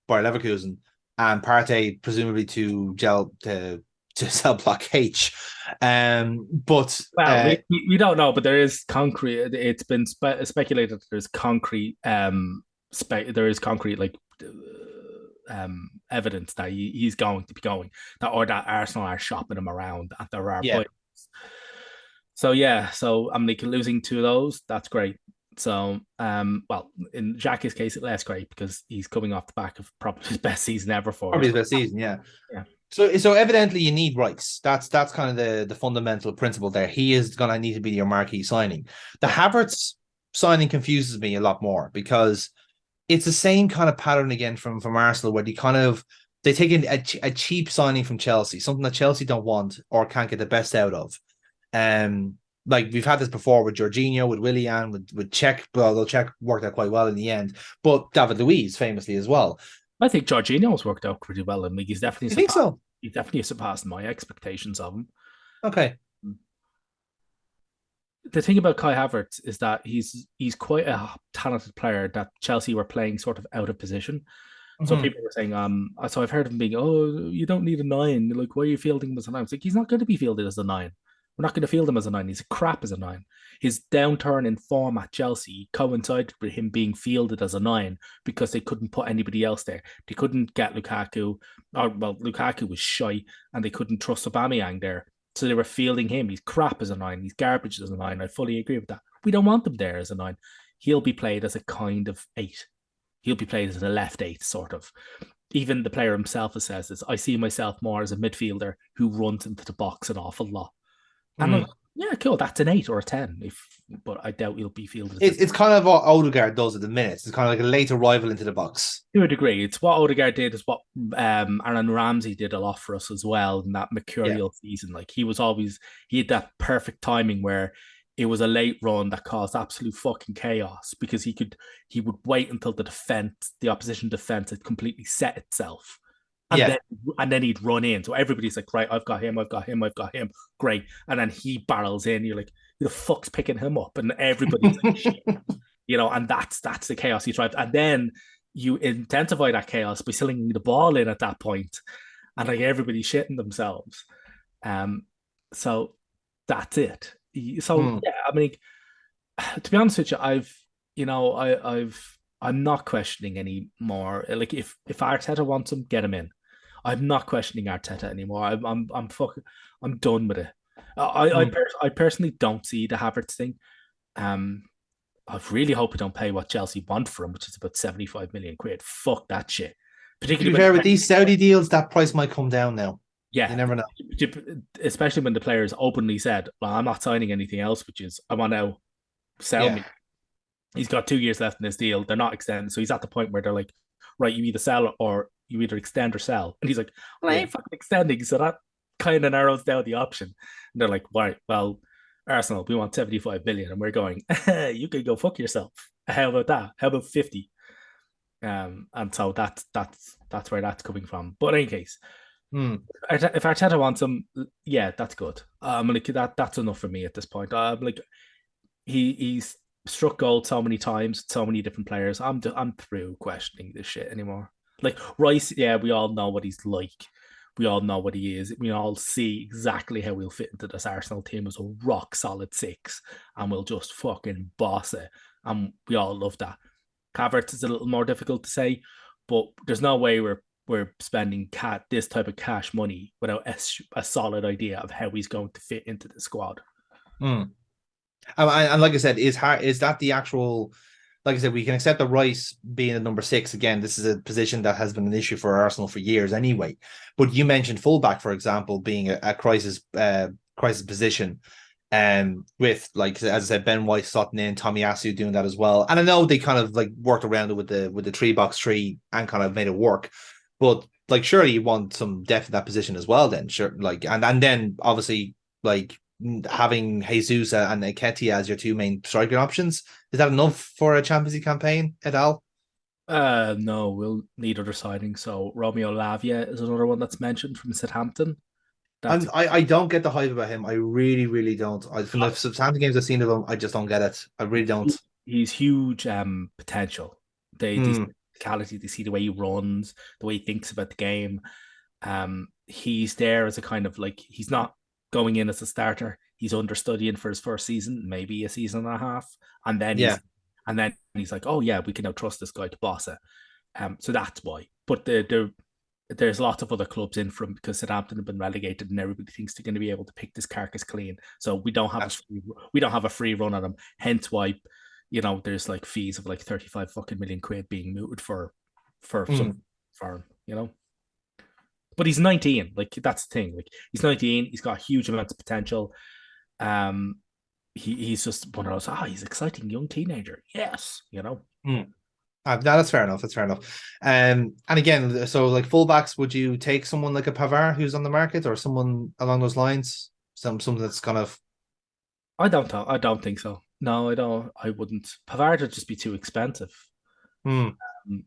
Leverkusen, and Partey presumably to gel to sell Block H. But Well, we don't know, but there is concrete. It's been speculated that there's concrete. There is concrete like evidence that he's going to be going that or that Arsenal are shopping him around at the rare yeah, point. So yeah, so I'm like losing two of those. That's great. So well, in Jackie's case, it's less great because he's coming off the back of probably his best season ever for probably us. the best season. Yeah. Yeah, So evidently you need Rice. That's kind of the fundamental principle there. He is going to need to be your marquee signing. The yeah. Havertz signing confuses me a lot more because it's the same kind of pattern again from Arsenal where they take in a cheap signing from Chelsea, something that Chelsea don't want or can't get the best out of. Um, like we've had this before with Jorginho, with Willian, with Czech, although Czech worked out quite well in the end, but David Luiz famously as well. I think Jorginho's worked out pretty well, and like You think so? he's definitely surpassed my expectations of him. Okay. The thing about Kai Havertz is that he's quite a talented player that Chelsea were playing sort of out of position. So Mm-hmm. people were saying, so I've heard him being, oh, you don't need a nine. Like, why are you fielding him as a nine? It's like he's not going to be fielded as a nine. We're not going to field him as a nine. He's a crap as a nine. His downturn in form at Chelsea coincided with him being fielded as a nine because they couldn't put anybody else there. They couldn't get Lukaku, or well, Lukaku was shy, and they couldn't trust Aubameyang there. So they were fielding him. He's crap as a nine. He's garbage as a nine. I fully agree with that. We don't want him there as a nine. He'll be played as a kind of eight. He'll be played as a left eight, sort of. Even the player himself has says this. I see myself more as a midfielder who runs into the box an awful lot. And Mm. Yeah, cool. That's an 8 or a 10. But I doubt he'll be fielded as It's kind of what Odegaard does at the minute. It's kind of like a late arrival into the box. to a degree. It's what Odegaard did, is what Aaron Ramsey did a lot for us as well in that Yeah, mercurial season. Like he had that perfect timing where it was a late run that caused absolute fucking chaos because he would wait until the opposition defense had completely set itself. And yeah. then and then he'd run in. So everybody's like, right, I've got him, I've got him, I've got him. Great. And then he barrels in. You're like, who the fuck's picking him up? And everybody's like, shit. And that's the chaos he drives. And then you intensify that chaos by slinging the ball in at that point, and like everybody's shitting themselves. Um, so that's it. So Hmm. yeah, I mean, to be honest with you, I'm not questioning anymore. Like if Arteta wants him, get him in. I'm not questioning Arteta anymore. I'm done with it. Hmm. I personally don't see the Havertz thing. Um, I really hope we don't pay what Chelsea want for him, which is about 75 million quid. Fuck that shit. To Particularly be when fair, with these Saudi deals, that price might come down now. You yeah, never know. especially when the players openly said, well, I'm not signing anything else, which is I want to sell Yeah, me. He's got 2 years left in this deal. They're not extending. So he's at the point where they're like, right, you either sell or you either extend or sell. And he's like, well, I yeah. ain't fucking extending. So that kind of narrows down the option. And they're like, right, well, Arsenal, we want 75 million. And we're going, you can go fuck yourself. How about that? How about 50? And so that's where that's coming from. But in any case, Hmm. if Arteta wants him, yeah, that's good. Like that's enough for me at this point. Like he's struck gold so many times, so many different players. I'm through questioning this shit anymore. Like Rice, yeah, we all know what he's like. We all know what he is. We all see exactly how we'll fit into this Arsenal team as a rock solid six, and we'll just fucking boss it. And we all love that. Havertz is a little more difficult to say, but there's no way we're spending this type of cash money without a solid idea of how he's going to fit into the squad. Hmm. And like I said, is that the actual? Like I said, we can accept the Rice being a number six again. This is a position that has been an issue for Arsenal for years anyway. But you mentioned fullback, for example, being a crisis position. With like as I said, Ben White slotting in, Tommy Asu doing that as well. And I know they kind of like worked around it with the three box tree and kind of made it work. But like surely you want some depth in that position as well, then sure. Like and then obviously like having Jesus and Nketiah as your two main striker options. Is that enough for a Champions League campaign at all? No, we'll need other signings. So Romeo Lavia is another one that's mentioned from Southampton. That's I don't get the hype about him. I really, really don't. From the Southampton games I've seen of him, I just don't get it. I really don't. he's huge potential. They see Hmm. the physicality, they see the way he runs, the way he thinks about the game. He's there as a kind of like he's not going in as a starter. He's understudying for his first season, maybe a season and a half, and then Yeah. he's like, oh yeah, we can now trust this guy to boss it. So that's why. But there's lots of other clubs in from because Southampton have been relegated and everybody thinks they're going to be able to pick this carcass clean. So That's, we don't have a free run on them. Hence why, there's like fees of like 35 fucking million quid being mooted for some hmm. farm. But he's 19. Like that's the thing. Like he's 19. He's got huge amounts of potential. Um, he's just one of those. He's an exciting young teenager. Yes. Hmm. No, that's fair enough. That's fair enough. And again, so like fullbacks, would you take someone like a Pavard who's on the market or someone along those lines? Something that's kind of I don't think so. No, I don't. I wouldn't. Pavard would just be too expensive. hmm. Um,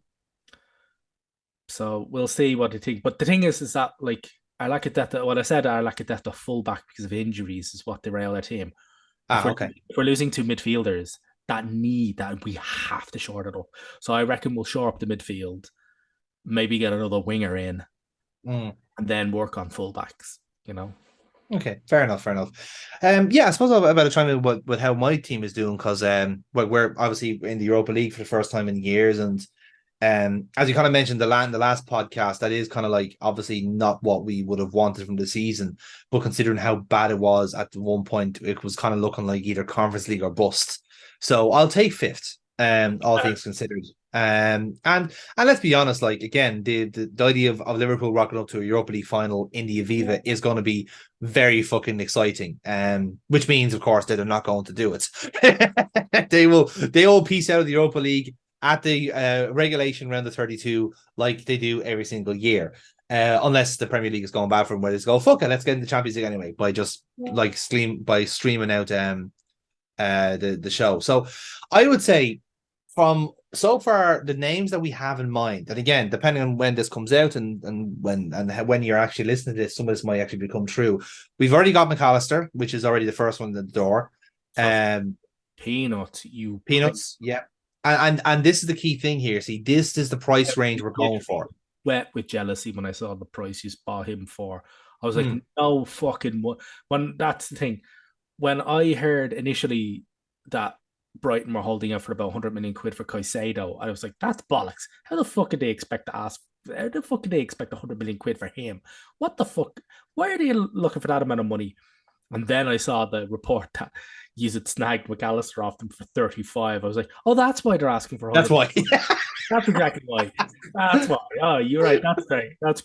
so we'll see what they think. But the thing is that like I like it that what I said I like it that the fullback because of injuries is what derail our team. If Ah, okay. we're losing two midfielders, that we have to short it up. So I reckon we'll shore up the midfield, maybe get another winger in, Hmm. and then work on fullbacks. You know. Okay, fair enough, fair enough. Yeah, I suppose I'm about to chime in with how my team is doing because we're obviously in the Europa League for the first time in years, and as you kind of mentioned the last podcast, that is kind of like obviously not what we would have wanted from the season, but considering how bad it was at the one point, it was kind of looking like either Conference League or bust. So I'll take fifth. All things considered. And let's be honest, like again, the idea of Liverpool rocking up to a Europa League final in the Aviva is going to be very fucking exciting. Which means, of course, that they're not going to do it. They will piece out of the Europa League at the regulation round of 32, like they do every single year. Unless the Premier League is going bad for them, where they just go, fuck it, let's get in the Champions League anyway, by just like streaming out the show. So I would say from so far the names that we have in mind, and again, depending on when this comes out and when you're actually listening to this, some of this might actually become true. We've already got McAllister, which is already the first one in the door. For peanuts, you Peanuts, yeah. And this is the key thing here. See, this is the price range we're going for. Wet with jealousy when I saw the price you bought him for. I was like, Hmm. no fucking when that's the thing. When I heard initially that Brighton were holding out for about 100 million quid for Caicedo, I was like, that's bollocks. How the fuck did they expect to ask? How the fuck did they expect 100 million quid for him? What the fuck? Why are they looking for that amount of money? And then I saw the report that you had snagged McAllister off them for 35. I was like, oh, that's why they're asking for That's 100. why. That's exactly why. That's why. Oh, you're right. That's great. That's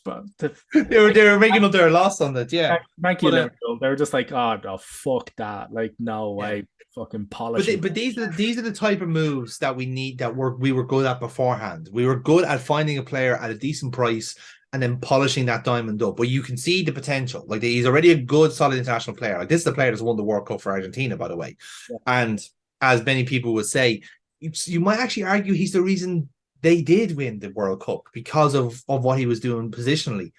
They were making up their loss on that, yeah. thank you, But Liverpool. They were just like, oh no, fuck that. Like, no yeah. way. Fucking But polishing. these are the type of moves that we need that we were good at beforehand. We were good at finding a player at a decent price and then polishing that diamond up. But you can see the potential. Like he's already a good, solid international player. Like this is the player that's won the World Cup for Argentina, by the way. Yeah. And as many people would say, you might actually argue he's the reason they did win the World Cup because of what he was doing positionally.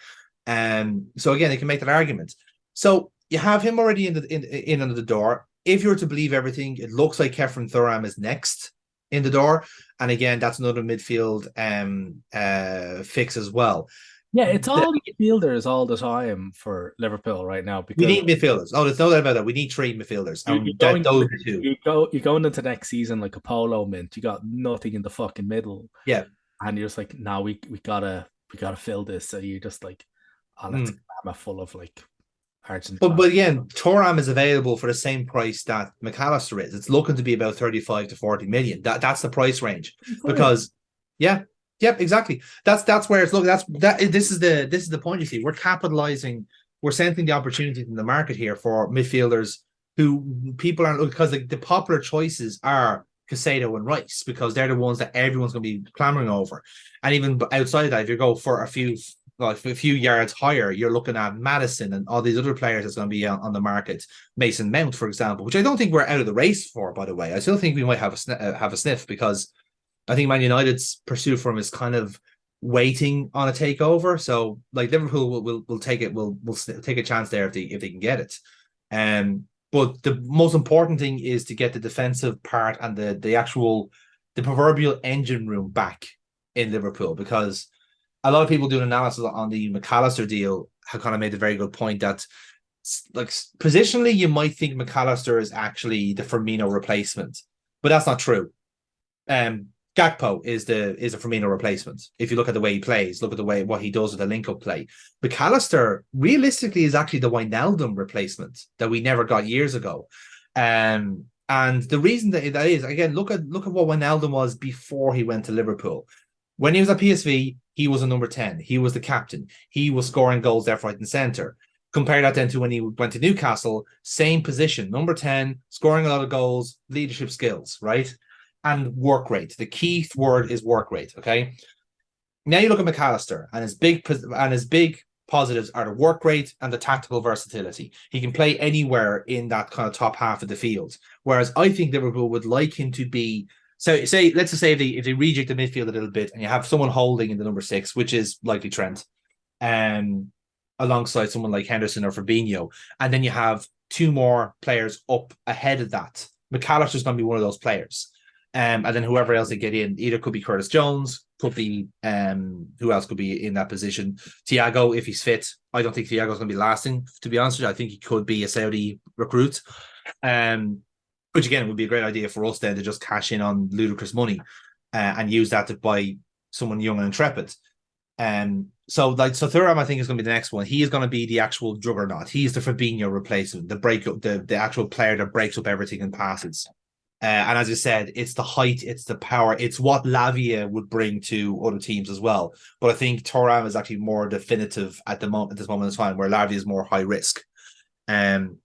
So again, they can make that argument. So you have him already in under the door. If you were to believe everything, it looks like Kefren Thuram is next in the door. And again, that's another midfield fix as well. Yeah, it's The, all midfielders all the time for Liverpool right now we because need midfielders. Oh, there's no doubt about that. We need three midfielders. you're And that going those are the two. you're going into next season like a polo mint. You got nothing in the fucking middle, Yeah. and you're just like, no, we gotta fill this. So you're just like, oh, let's Mm. cram it full of like Argent. But again, Toram is available for the same price that McAllister is. It's looking to be about 35 to 40 million. That's the price range. Because yeah, yep, exactly. That's where it's looking. This is the point you see. We're capitalizing, we're sensing the opportunities in the market here for midfielders who people aren't looking because the popular choices are Casado and Rice because they're the ones that everyone's going to be clamoring over. And even outside of that, if you go for a few yards higher, you're looking at Madison and all these other players that's going to be on the market. Mason Mount, for example, which I don't think we're out of the race for, by the way. I still think we might have a sniff because I think Man United's pursuit for him is kind of waiting on a takeover. So like Liverpool will take it. Will take a chance there if they can get it. But the most important thing is to get the defensive part and the proverbial engine room back in Liverpool because a lot of people doing analysis on the McAllister deal have kind of made a very good point that like positionally you might think McAllister is actually the Firmino replacement, but that's not true. Gakpo is a Firmino replacement. If you look at the way he plays, look at the way what he does with the link-up play. McAllister realistically is actually the Wijnaldum replacement that we never got years ago. And the reason that is again, look at what Wijnaldum was before he went to Liverpool. When he was at PSV, he was a number 10. He was the captain. He was scoring goals left, right, and centre. Compare that then to when he went to Newcastle, same position, number 10, scoring a lot of goals, leadership skills, right? And work rate. The key word is work rate. Okay. Now you look at McAllister and his big positives are the work rate and the tactical versatility. He can play anywhere in that kind of top half of the field. Whereas I think Liverpool would like him to be. So let's just say if they reject the midfield a little bit and you have someone holding in the number 6, which is likely Trent, alongside someone like Henderson or Fabinho, and then you have two more players up ahead of that. McAllister's going to be one of those players. And then whoever else they get in, either could be Curtis Jones, could be who else could be in that position? Thiago, if he's fit. I don't think Thiago's going to be lasting, to be honest with you. I think he could be a Saudi recruit. Which again would be a great idea for us then to just cash in on ludicrous money and use that to buy someone young and intrepid. So Thuram, I think, is going to be the next one. He is going to be the actual juggernaut. He's the Fabinho replacement, the actual player that breaks up everything and passes. And as you said, it's the height, it's the power, it's what Lavia would bring to other teams as well. But I think Thuram is actually more definitive at the moment, at this moment in time, where Lavia is more high risk. Um,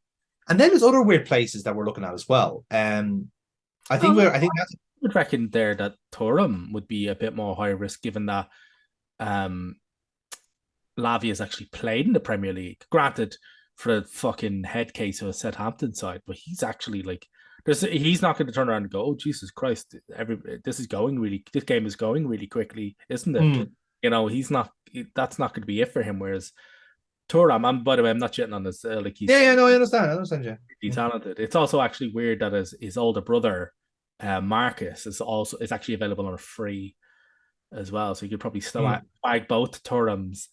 and then there's other weird places that we're looking at as well. I think that's I would reckon there that Turam would be a bit more high risk given that um, Lavia has actually played in the Premier League. Granted, for the fucking head case of a Southampton side, but he's actually like, he's not going to turn around and go, "Oh Jesus Christ, this game is going really quickly, isn't it?" mm, He's not. That's not going to be it for him. Whereas Turam, by the way, I'm not shitting on this. Like yeah, yeah, no, I understand, yeah. he's Mm, talented. It's also actually weird that his older brother, Marcus, is actually available on a free as well. So you could probably still mm. bag both Turams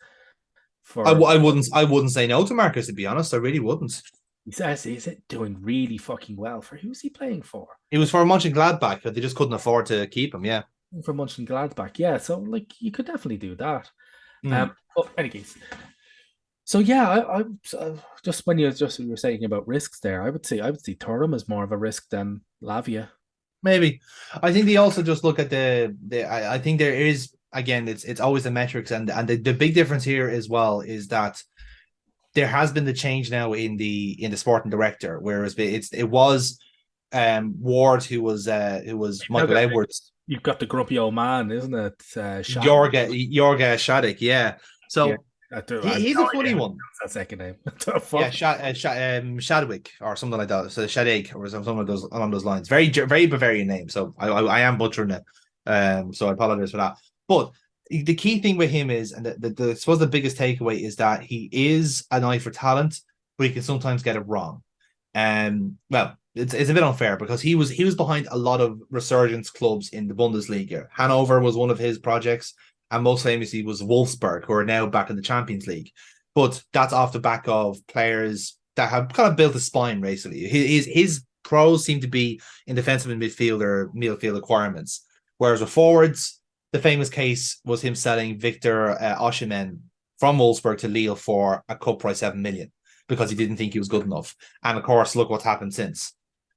for. I wouldn't say no to Marcus, to be honest. I really wouldn't. He says, is it doing really fucking well? For who's he playing for? It was for Mönchengladbach, but they just couldn't afford to keep him. Yeah. For Mönchengladbach, yeah. So like you could definitely do that. Mm. But any case, so yeah, just when you were saying about risks there, I would say Thuram is more of a risk than Lavia. Maybe. I think they also just look at I think there is again it's always the metrics and the big difference here as well is that there has been the change now in the sporting director, whereas it was Ward who was Now Michael Edwards, you've got the grumpy old man, isn't it? Shad. Jorga Shadik, yeah. Yeah, So I have he's a no idea funny how to one. pronounce that second name. What the Yeah, fuck? Shadwick or something like that. So Shadik or something of those along those lines. Very Bavarian name. So I am butchering it. So I apologize for that. But the key thing with him is, and I suppose the biggest takeaway is that he is an eye for talent, but he can sometimes get it wrong. Well, it's a bit unfair because he was behind a lot of resurgence clubs in the Bundesliga. Hanover was one of his projects, and most famously was Wolfsburg, who are now back in the Champions League. But that's off the back of players that have kind of built a spine, basically. His pros seem to be in defensive and midfield requirements. Whereas with forwards, the famous case was him selling Victor Osimhen from Wolfsburg to Lille for a cup price 7 million because he didn't think he was good enough. And of course, look what's happened since.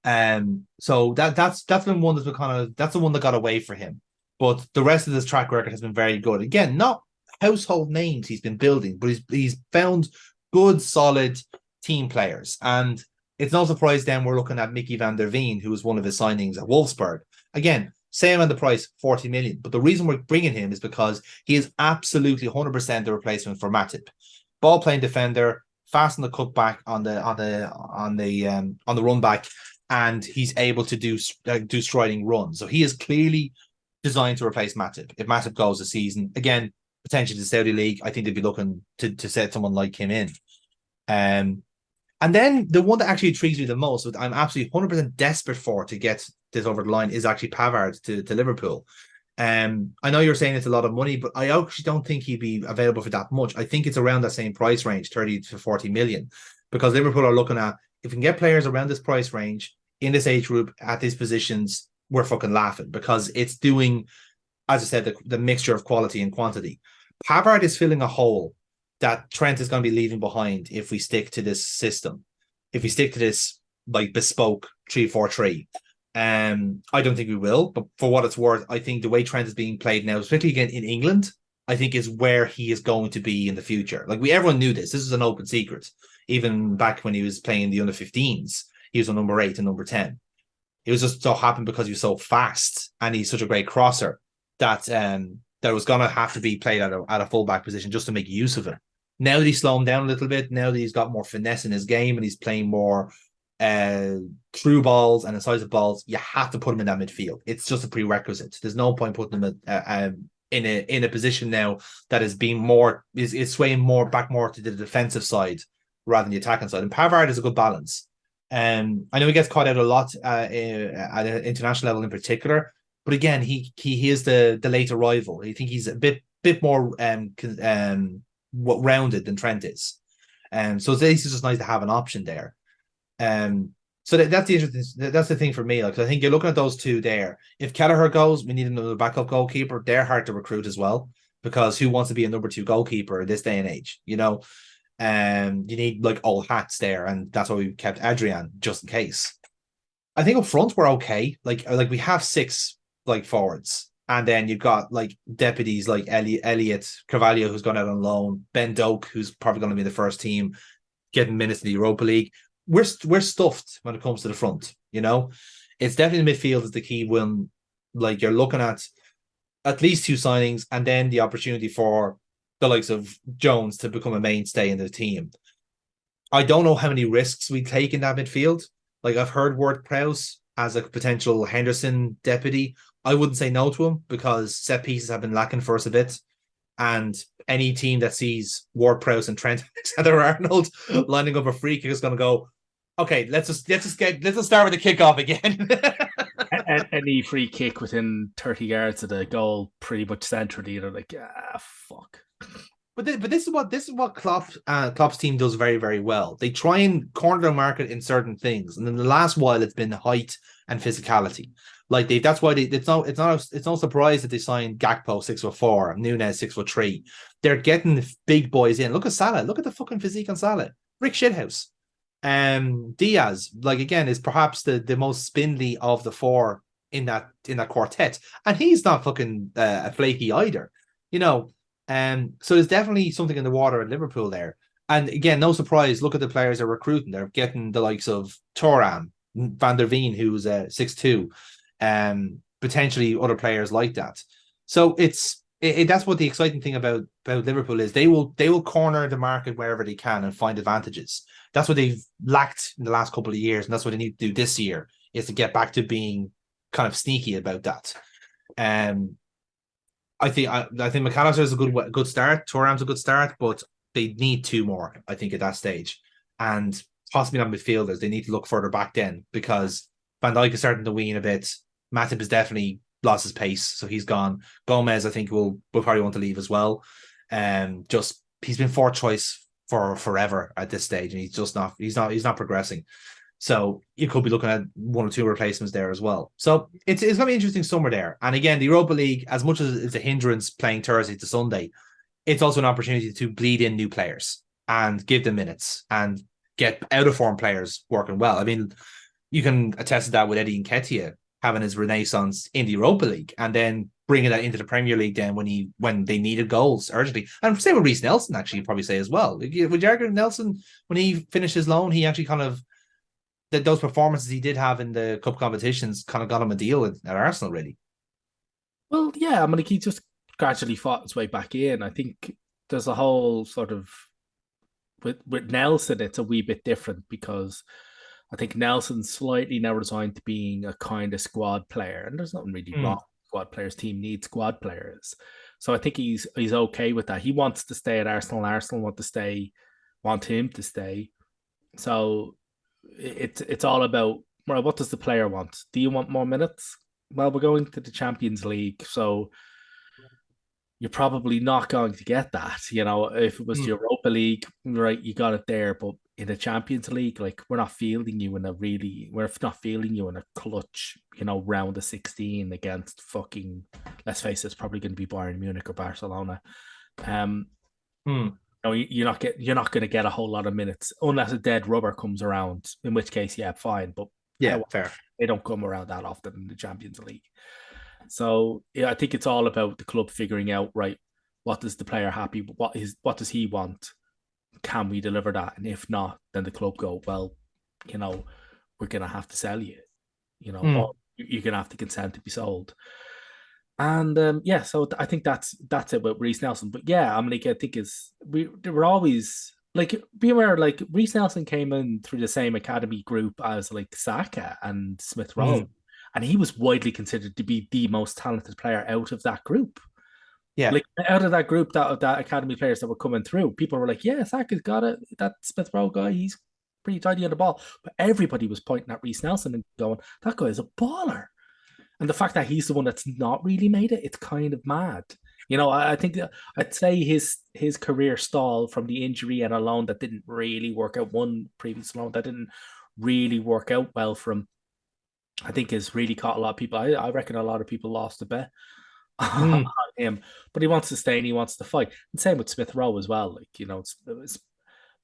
So that's been one that's been that's the one that got away for him. But the rest of his track record has been very good. Again, not household names he's been building, but he's found good, solid team players. And it's no surprise then we're looking at Mickey van der Veen, who was one of his signings at Wolfsburg. Again, same on the price, 40 million. But the reason we're bringing him is because he is absolutely 100% the replacement for Matip. Ball playing defender, fast on the cutback on the run back, and he's able to do striding runs. So he is clearly designed to replace Matip. If Matip goes the season again, potentially the Saudi League, I think they'd be looking to set someone like him in. Um, and then the one that actually intrigues me the most, that I'm absolutely 100% desperate for to get this over the line, is actually Pavard to Liverpool. I know you're saying it's a lot of money, but I actually don't think he'd be available for that much. I think it's around that same price range, 30 to 40 million, because Liverpool are looking at if we can get players around this price range in this age group at these positions, we're fucking laughing because it's doing, as I said, the mixture of quality and quantity. Pavard is filling a hole that Trent is going to be leaving behind if we stick to this system. If we stick to this like bespoke 3-4-3. I don't think we will, but for what it's worth, I think the way Trent is being played now, especially again in England, I think is where he is going to be in the future. Like everyone knew this. This is an open secret. Even back when he was playing the under 15s, he was a number 8 and number 10. It was just so happened because he was so fast and he's such a great crosser that was gonna have to be played at a fullback position just to make use of him. Now that he's slowed down a little bit, now that he's got more finesse in his game and he's playing more uh through balls and incisive balls, you have to put him in that midfield. It's just a prerequisite. There's no point putting him in a position now that is being more is swaying more back more to the defensive side rather than the attacking side. And Pavard is a good balance. I know he gets caught out a lot at an international level in particular, but again, he is the late arrival. I think he's a bit more rounded than Trent is. So it's just nice to have an option there. So that's the interesting. That's the thing for me. Like I think you're looking at those two there. If Kelleher goes, we need another backup goalkeeper. They're hard to recruit as well because who wants to be a number two goalkeeper in this day and age? You need like all hats there, and that's why we kept Adrian just in case. I think up front we're okay. Like we have six like forwards, and then you've got like deputies like Elliot Carvalho, who's gone out on loan, Ben Doak, who's probably going to be the first team getting minutes in the Europa League. We're stuffed when it comes to the front. You know, it's definitely the midfield is the key. When like you're looking at least two signings, and then the opportunity for the likes of Jones to become a mainstay in the team. I don't know how many risks we take in that midfield. Like I've heard Ward Prowse as a potential Henderson deputy. I wouldn't say no to him because set pieces have been lacking for us a bit. And any team that sees Ward Prowse and Trent Alexander-Arnold lining up a free kick is going to go, okay, let's just start with the kickoff again. Any free kick within 30 yards of the goal, pretty much centrally, they're like, fuck. But this is what Klopp's team does very very well. They try and corner the market in certain things, and in the last while it's been height and physicality. Like that's why it's no surprise that they signed Gakpo 6'4", Nunez 6'3". They're getting big boys in. Look at Salah. Look at the fucking physique on Salah. Rick Shithouse. Diaz, like again, is perhaps the most spindly of the four in that quartet, and he's not fucking a flaky either. You know, so there's definitely something in the water at Liverpool there. And again, no surprise. Look at the players they're recruiting. They're getting the likes of Toran, Van der Veen, who's 6'2", potentially other players like that. So that's what the exciting thing about Liverpool is. They will corner the market wherever they can and find advantages. That's what they've lacked in the last couple of years, and that's what they need to do this year is to get back to being kind of sneaky about that. Um, I think McAllister is a good start. Thuram's a good start, but they need two more. I think at that stage, and possibly not midfielders. They need to look further back then because Van Dijk is starting to wean a bit. Matip has definitely lost his pace, so he's gone. Gomez, I think, will probably want to leave as well. Just he's been fourth choice for forever at this stage, and he's not progressing. So you could be looking at one or two replacements there as well. So it's going to be interesting summer there. And again, the Europa League, as much as it's a hindrance playing Thursday to Sunday, it's also an opportunity to bleed in new players and give them minutes and get out of form players working well. I mean, you can attest to that with Eddie Nketiah having his renaissance in the Europa League and then bringing that into the Premier League then when they needed goals urgently. And same with Reece Nelson, actually, you'd probably say as well. Would you argue Nelson, when he finished his loan, he actually kind of that those performances he did have in the cup competitions kind of got him a deal at Arsenal, really. Well, yeah, I mean, like, he just gradually fought his way back in. I think there's a whole sort of with Nelson, it's a wee bit different because I think Nelson's slightly now resigned to being a kind of squad player, and there's nothing really wrong. Mm. Squad players team needs squad players, so I think he's okay with that. He wants to stay at Arsenal. Arsenal want him to stay. So it's all about, well, what does the player want? Do you want more minutes? Well, we're going to the Champions League, so you're probably not going to get that. You know, if it was the Mm. Europa League, right, you got it there. But in the Champions League, like we're not fielding you in a clutch, round of 16 against fucking, let's face it, it's probably going to be Bayern Munich or Barcelona. Um, Mm. you're not going to get a whole lot of minutes unless a dead rubber comes around. In which case, yeah, fine. But Yeah, how fair. they don't come around that often in the Champions League. So yeah, I think it's all about the club figuring out, right, what does the player happy? What does he want? Can we deliver that? And if not, then the club go, well, you know, we're gonna have to sell you, or Mm. you're gonna have to consent to be sold. And yeah, so I think that's it with Reece Nelson. But yeah, I mean, like, I think they were always like, be aware, like Reece Nelson came in through the same academy group as like Saka and Smith Rowe, Mm. and he was widely considered to be the most talented player out of that group. Yeah. Like out of that group, that academy players that were coming through, people were like, "Yeah, Saka's got it. That Smith Rowe guy, he's pretty tidy on the ball." But everybody was pointing at Reece Nelson and going, "That guy is a baller." And the fact that he's the one that's not really made it, it's kind of mad. I think that I'd say his career stall from the injury and a loan that didn't really work out, one previous loan that didn't really work out well for him, I think has really caught a lot of people. I reckon a lot of people lost a bet on Mm. him, but he wants to stay and he wants to fight. And same with Smith Rowe as well. Like, it's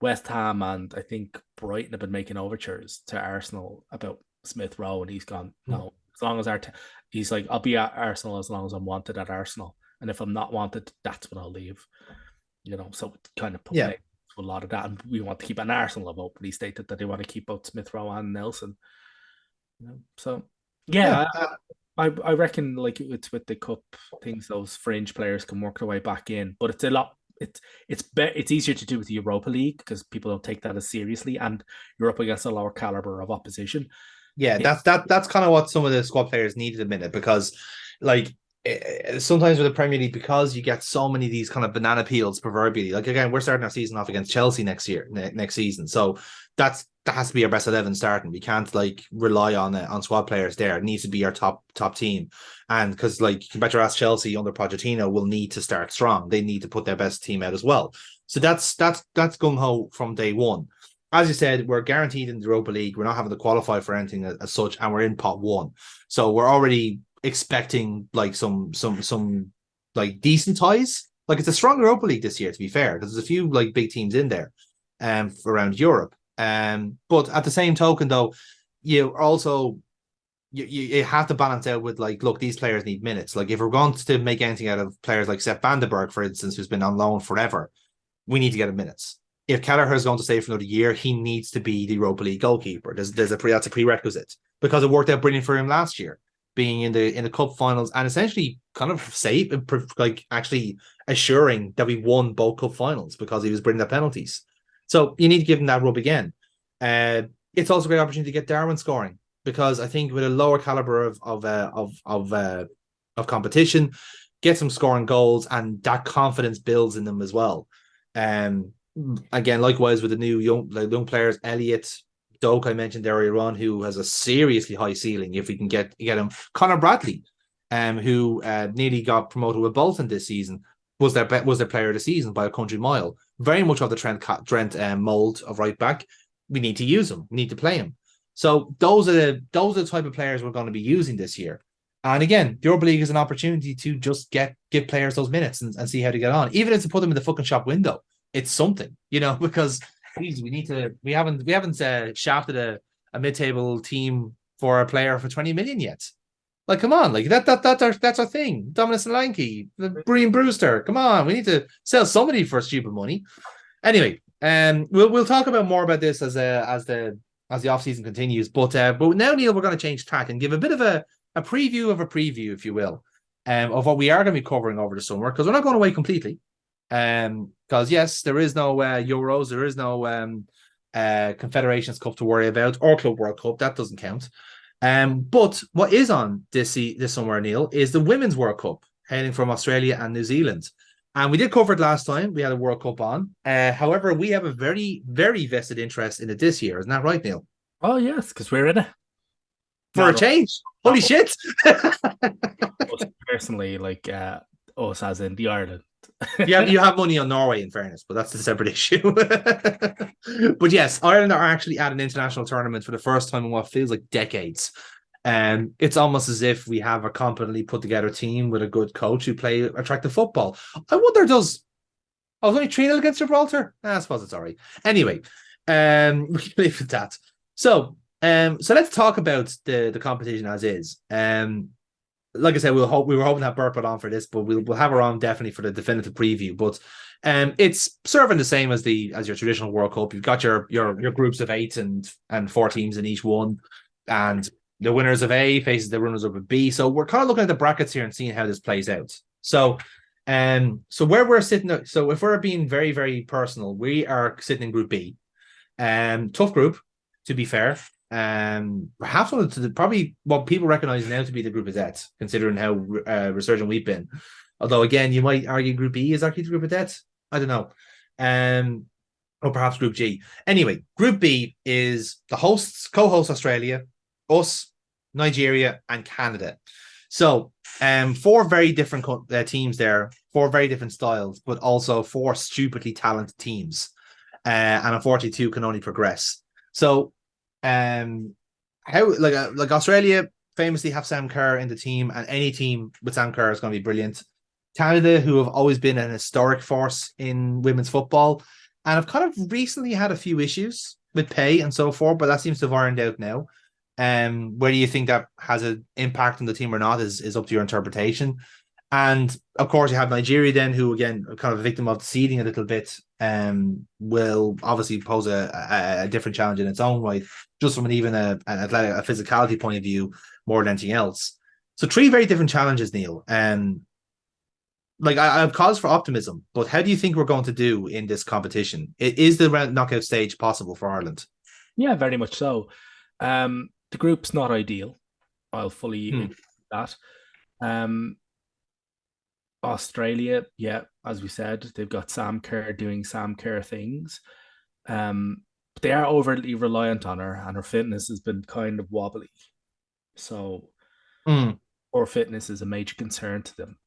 West Ham and I think Brighton have been making overtures to Arsenal about Smith Rowe, and he's gone, Mm. no, as long as he's like, I'll be at Arsenal as long as I'm wanted at Arsenal. And if I'm not wanted, that's when I'll leave. So it kind of put Yeah, play to a lot of that. And we want to keep an Arsenal of openly stated that they want to keep both Smith Rowe and Nelson. So yeah. yeah, I reckon like it's with the cup things, those fringe players can work their way back in, but it's a lot. It's easier to do with the Europa League because people don't take that as seriously, and you're up against a lower caliber of opposition. Yeah, It, that's kind of what some of the squad players needed a minute because, like, sometimes with the Premier League, because you get so many of these kind of banana peels, proverbially. Like again, we're starting our season off against Chelsea next season, so that has to be our best 11 starting. We can't like rely on squad players there. It needs to be our top team, and because like you can bet your ass Chelsea under Pochettino will need to start strong. They need to put their best team out as well. So that's gung ho from day one. As you said, we're guaranteed in the Europa League. We're not having to qualify for anything as such, and we're in pot one. So we're already expecting like some like decent ties. Like it's a strong Europa League this year, to be fair, because there's a few like big teams in there around Europe. But at the same token, though, you also you have to balance out with like, look, these players need minutes. Like if we're going to make anything out of players like Sepp Vandenberg, for instance, who's been on loan forever, we need to get him minutes. If Kelleher is going to stay for another year, he needs to be the Europa League goalkeeper. That's a prerequisite because it worked out brilliant for him last year, being in the cup finals and essentially kind of safe, like actually assuring that we won both cup finals because he was bringing the penalties. So you need to give him that rub again. It's also a great opportunity to get Darwin scoring because I think with a lower caliber of competition, get some scoring goals and that confidence builds in them as well. Um, Again, likewise with the new young players, Elliot, Doak, I mentioned earlier on, who has a seriously high ceiling if we can get him. Connor Bradley, who nearly got promoted with Bolton this season, was their player of the season by a country mile. Very much of the Trent mold of right back. We need to use him. We need to play him. So those are the type of players we're going to be using this year. And again, the Europa League is an opportunity to just give players those minutes and see how to get on. Even if to put them in the fucking shop window, it's something, because geez, we haven't shafted a mid-table team for a player for 20 million yet. Like, come on, like that's our thing. Dominic Solanke, Brian Brewster. Come on, we need to sell somebody for stupid money. Anyway, we'll talk about more about this as the off season continues. But now, Neil, we're going to change tack and give a bit of a preview of a preview, if you will, of what we are going to be covering over the summer because we're not going away completely. Because yes, there is no Euros, there is no Confederations Cup to worry about, or Club World Cup. That doesn't count. But what is on this summer, Neil, is the Women's World Cup, hailing from Australia and New Zealand. And we did cover it last time. We had a World Cup on. However, we have a very, very vested interest in it this year. Isn't that right, Neil? oh yes, because we're in it. For a Not us, change. Holy not shit. us personally, like us as in the Ireland. You have money on Norway, in fairness, but that's a separate issue. But yes, Ireland are actually at an international tournament for the first time in what feels like decades. And it's almost as if we have a competently put together team with a good coach who play attractive football. I wonder, I was only 3-0 against Gibraltar? I suppose it's all right. Anyway, we can leave it at that. So let's talk about the competition as is. Like I said, we were hoping to have Burpit on for this, but we'll have her on definitely for the definitive preview. But it's serving the same as your traditional World Cup. You've got your groups of 8 and 4 teams in each one, and the winners of A faces the runners up of B. So we're kind of looking at the brackets here and seeing how this plays out. So where we're sitting, so if we're being very, very personal, we are sitting in Group B. Tough group, to be fair. Perhaps one of probably what people recognize now to be the Group of Death, considering how resurgent we've been. Although again, you might argue Group B is actually the Group of Death. I don't know. Or perhaps Group G. Anyway, Group B is the co-host Australia, us, Nigeria, and Canada. So, 4 very different teams there, 4 very different styles, but also 4 stupidly talented teams. And unfortunately, 2 can only progress. So, how like Australia famously have Sam Kerr in the team, and any team with Sam Kerr is going to be brilliant. Canada, who have always been an historic force in women's football, and have kind of recently had a few issues with pay and so forth, but that seems to have ironed out now. Whether you think that has an impact on the team or not is up to your interpretation. And of course, you have Nigeria then, who again are kind of a victim of the seeding a little bit. Will obviously pose a different challenge in its own right, just from an athletic, a physicality point of view, more than anything else. So three very different challenges, Neil. Like I have cause for optimism, but how do you think we're going to do in this competition? Is the knockout stage possible for Ireland? Yeah, very much so. The group's not ideal. I'll fully agree Hmm. with that. Um, Australia, yeah, as we said, they've got Sam Kerr doing Sam Kerr things. But they are overly reliant on her, and her fitness has been kind of wobbly. So, Hmm. her fitness is a major concern to them.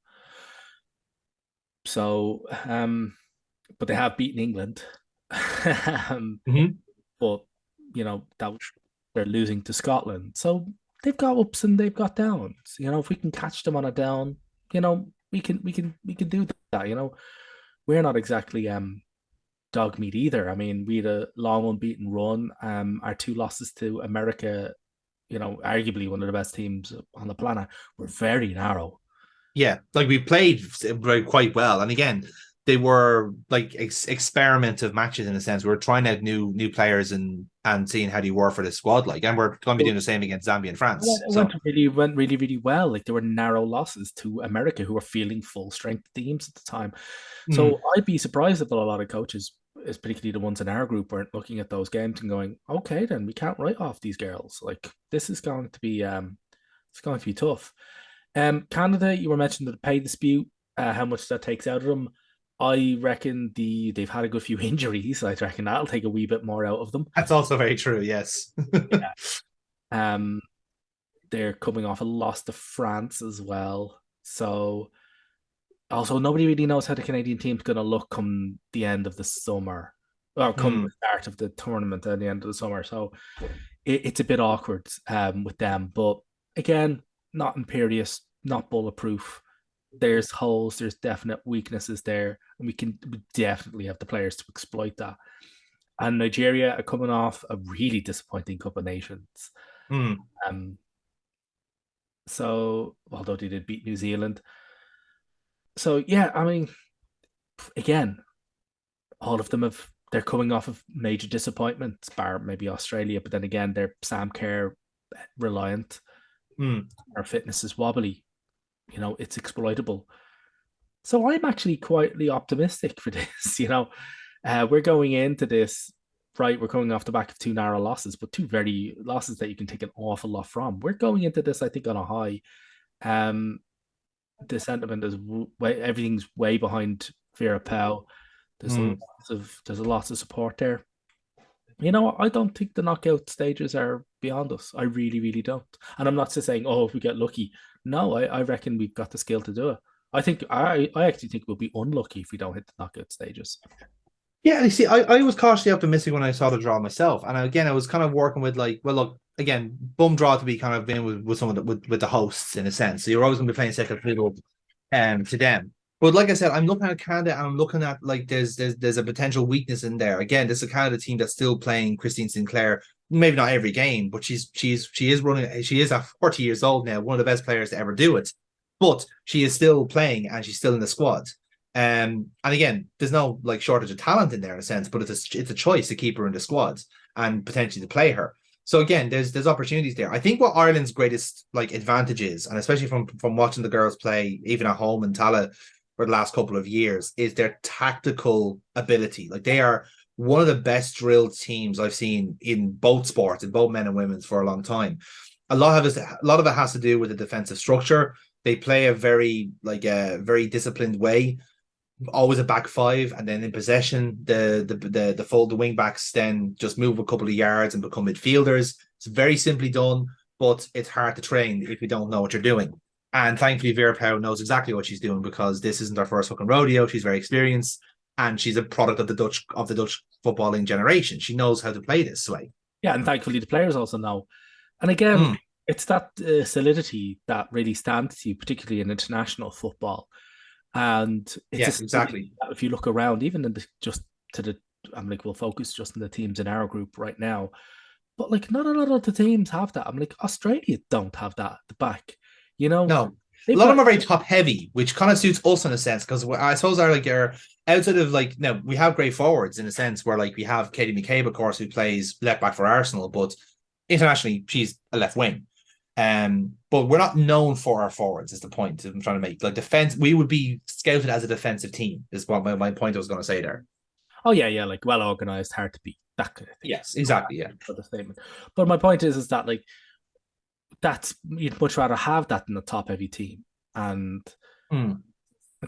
So, but they have beaten England. um, Hmm. but that they're losing to Scotland. So they've got ups and they've got downs. If we can catch them on a down, we can do that. We're not exactly dog meat either. I mean, we had a long unbeaten run. Our two losses to America, arguably one of the best teams on the planet, were very narrow. Yeah, like we played quite well, and again, they were like experimental matches in a sense. We were trying out new players and seeing how they were for the squad, like, and we're going to be doing the same against Zambia and France. It So, went really, really well. Like there were narrow losses to America, who were fielding full strength teams at the time. mm, So I'd be surprised if a lot of coaches, particularly the ones in our group, weren't looking at those games and going, "Okay, then we can't write off these girls. Like this is going to be it's going to be tough." Canada, you were mentioning the pay dispute, how much that takes out of them. I reckon they've had a good few injuries. I reckon that'll take a wee bit more out of them. that's also very true. Yes. Yeah. Um, they're coming off a loss to France as well. So also nobody really knows how the Canadian team's going to look come the end of the summer, or come the Mm, start of the tournament at the end of the summer. So it's a bit awkward with them. But again, not imperious, not bulletproof. There's holes, there's definite weaknesses there, and we definitely have the players to exploit that. And Nigeria are coming off a really disappointing Cup of Nations. mm. Um, so although they did beat New Zealand, so yeah, I mean, again, all of them they're coming off of major disappointments, bar maybe Australia, but then again, they're Sam Kerr reliant. Mm. Our fitness is wobbly. It's exploitable. So I'm actually quietly optimistic for this. We're going into this right. We're coming off the back of two narrow losses, but two very losses that you can take an awful lot from. We're going into this, I think, on a high. Um, the sentiment is everything's way behind Vera Powell. Mm. There's a lot of support there. I don't think the knockout stages are beyond us. I really, really don't. And I'm not just saying, oh, if we get lucky. No, I reckon we've got the skill to do it. I actually think we'll be unlucky if we don't hit the knockout stages. Yeah, you see, I was cautiously optimistic when I saw the draw myself, and again, I was kind of working with like, well, look, again, bum draw to be kind of being with some of with the hosts in a sense. So you're always going to be playing second fiddle, to them. But like I said, I'm looking at Canada, and I'm looking at like there's a potential weakness in there. Again, this is a Canada team that's still playing Christine Sinclair, maybe not every game, but she is running. She is at 40 years old now, one of the best players to ever do it. But she is still playing, and she's still in the squad. And again, there's no like shortage of talent in there in a sense, but it's a choice to keep her in the squads and potentially to play her. So again, there's opportunities there. I think what Ireland's greatest like advantage is, and especially from watching the girls play even at home in Tala for the last couple of years, is their tactical ability. Like they are one of the best drilled teams I've seen in both sports, in both men and women's for a long time. A lot of it has to do with the defensive structure. They play a very disciplined way, always a back five, and then in possession, the wing backs then just move a couple of yards and become midfielders. It's very simply done, but it's hard to train if you don't know what you're doing. And thankfully, Vera Pauw knows exactly what she's doing because this isn't her first fucking rodeo. She's very experienced, and she's a product of the Dutch footballing generation. She knows how to play this way. Yeah, and thankfully the players also know. And again, Mm, it's that solidity that really stands to you, particularly in international football. And it's a yeah, solidity exactly. that if you look around, even in just to the, I'm like, we'll focus just on the teams in our group right now. but like not a lot of the teams have that. I'm like Australia don't have that at the back. You know, No, a they've lot of got them are very top heavy, which kind of suits us in a sense because I suppose our like our outside of like now we have great forwards in a sense where like we have Katie McCabe, of course, who plays left back for Arsenal, but internationally she's a left wing. But we're not known for our forwards, is the point I'm trying to make. Like defense, we would be scouted as a defensive team, is what my point I was going to say there. oh yeah, yeah, like well organized, hard to beat, that kind of thing. Yes, exactly. Yeah. For the statement. But my point is that like that's you'd much rather have that than a top heavy team. And Hmm.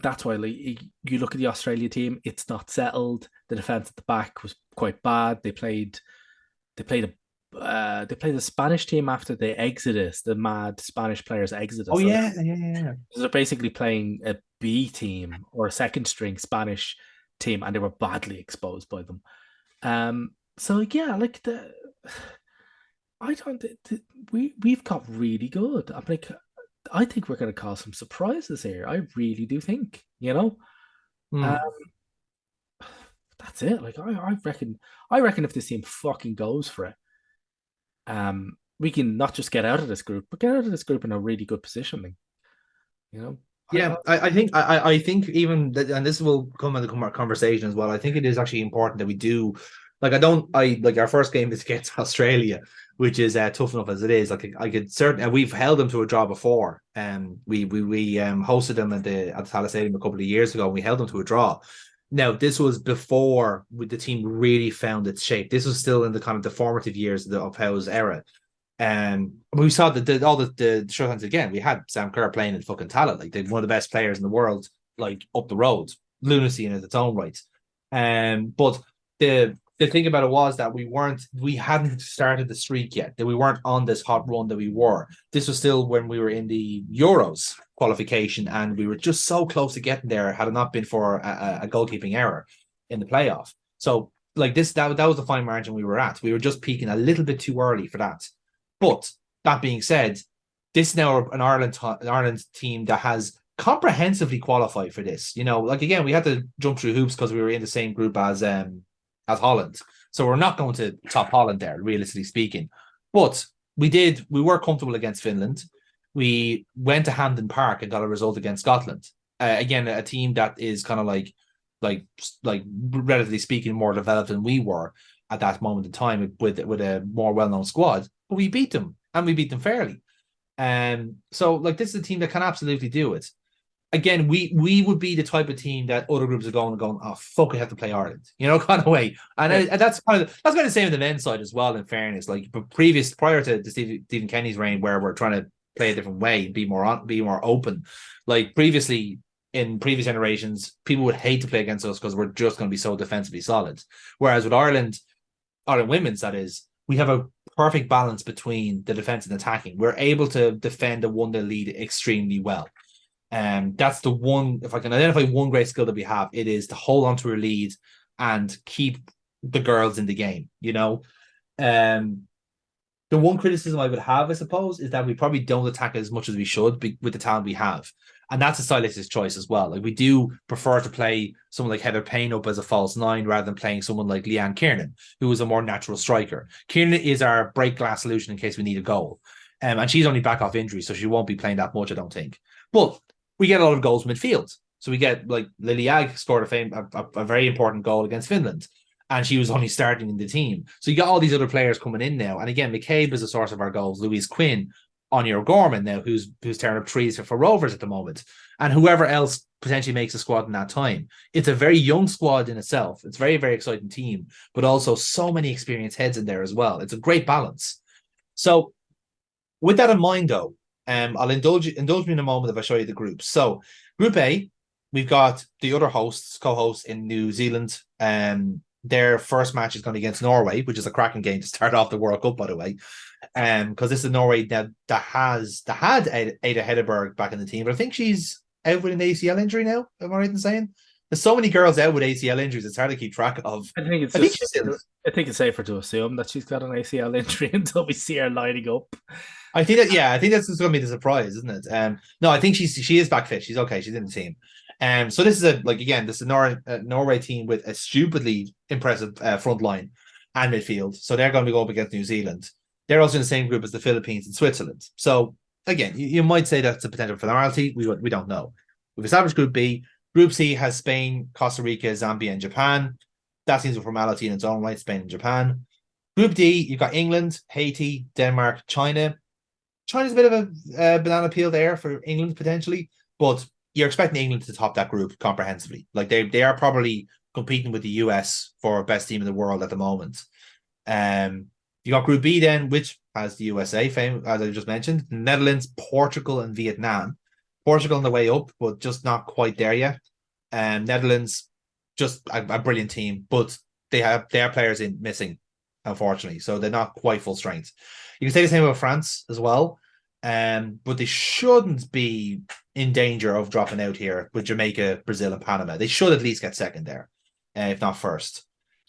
that's why like you look at the Australia team, it's not settled. The defense at the back was quite bad. They played a Spanish team after the Exodus, the mad Spanish players Oh Exodus. So yeah, yeah, yeah, yeah. they're basically playing a B team or a second string Spanish team, and they were badly exposed by them. So yeah, like the I don't we've got really good. I'm like I think we're going to cause some surprises here. I really do think, Uh, Hmm. that's it. Like I reckon if this team fucking goes for it, we can not just get out of this group, but get out of this group in a really good position. Like, you know, I, Yeah, I I think even that, and this will come in the conversation as well. I think it is actually important that we do, like, I like our first game is against Australia, which is tough enough as it is. Like, I could certainly, and we've held them to a draw before, and we hosted them at the Tallaght Stadium a couple of years ago, and we held them to a draw. Now, this was before the team really found its shape. This was still in the kind of the formative years of Howe's era. We saw all the showtimes again. We had Sam Kerr playing in fucking Tallaght, like they're one of the best players in the world, like up the road. Lunacy in its own right. But the thing about it was that we hadn't started the streak yet, that we weren't on this hot run that we were. This was still when we were in the Euros qualification, and we were just so close to getting there had it not been for a goalkeeping error in the playoff. So like that was the fine margin we were at. We were just peaking a little bit too early for that. But that being said, this is now an Ireland team that has comprehensively qualified for this. Like again, we had to jump through hoops because we were in the same group as Holland. So we're not going to top Holland there, realistically speaking. But we were comfortable against Finland. We went to Hampden Park and got a result against Scotland. Again, a team that is kind of like like relatively speaking more developed than we were at that moment in time with a more well-known squad, but we beat them and we beat them fairly. So like this is a team that can absolutely do it. Again, we would be the type of team that other groups are going, oh fuck, we have to play Ireland, kind of way. yeah, And that's kind of the same on the men's side as well. In fairness, like but prior to the Stephen Kenny's reign, where we're trying to play a different way, be more open. Like previously in previous generations, people would hate to play against us because we're just going to be so defensively solid. Whereas with Ireland women's, that is, we have a perfect balance between the defense and attacking. We're able to defend a 1-0 lead extremely well. That's the one, if I can identify one great skill that we have, it is to hold on to a lead and keep the girls in the game, Um, the one criticism I would have, I suppose, is that we probably don't attack as much as we should with the talent we have. And that's a stylistic choice as well. Like we do prefer to play someone like Heather Payne up as a false nine rather than playing someone like Leanne Kiernan, who is a more natural striker. Kiernan is our break glass solution in case we need a goal. And she's only back off injury, so she won't be playing that much, I don't think. But we get a lot of goals midfield. So we get like Lily Ag scored a very important goal against Finland, and she was only starting in the team. So you got all these other players coming in now. And again, McCabe is a source of our goals. Louise Quinn, Anya O'Gorman now, who's tearing up trees for Rovers at the moment, and whoever else potentially makes a squad in that time. It's a very young squad in itself. It's a very, very exciting team, but also so many experienced heads in there as well. It's a great balance. So with that in mind, though, I'll indulge me in a moment if I show you the groups. So Group A, we've got the other co-hosts in New Zealand. Their first match is going to be against Norway, which is a cracking game to start off the World Cup, by the way. Because this is Norway that had Ada Hedeberg back in the team, but I think she's out with an ACL injury now. Am I right in saying? There's so many girls out with ACL injuries; it's hard to keep track of. I think it's I think just she's still. I think it's safer to assume that she's got an ACL injury until we see her lining up. I think that's going to be the surprise, isn't it? No, I think she is back fit. She's okay. She's in the team. So this is a Norway team with a stupidly impressive front line. and midfield. So they're going to go up against New Zealand. They're also in the same group as the Philippines and Switzerland. So again, you might say that's a potential formality. We don't know. We've established Group B. Group C has Spain, Costa Rica, Zambia, and Japan. That seems a formality in its own right, Spain and Japan. Group D, you've got England, Haiti, Denmark, China. China's a bit of a banana peel there for England potentially, but you're expecting England to top that group comprehensively. Like they are probably competing with the US for best team in the world at the moment. You got Group B then, which has the USA, as I just mentioned, Netherlands, Portugal, and Vietnam. Portugal on the way up, but just not quite there yet. Netherlands, just a brilliant team, but they have their players in missing, unfortunately, so they're not quite full strength. You can say the same about France as well, but they shouldn't be in danger of dropping out here with Jamaica, Brazil, and Panama. They should at least get second there, if not first.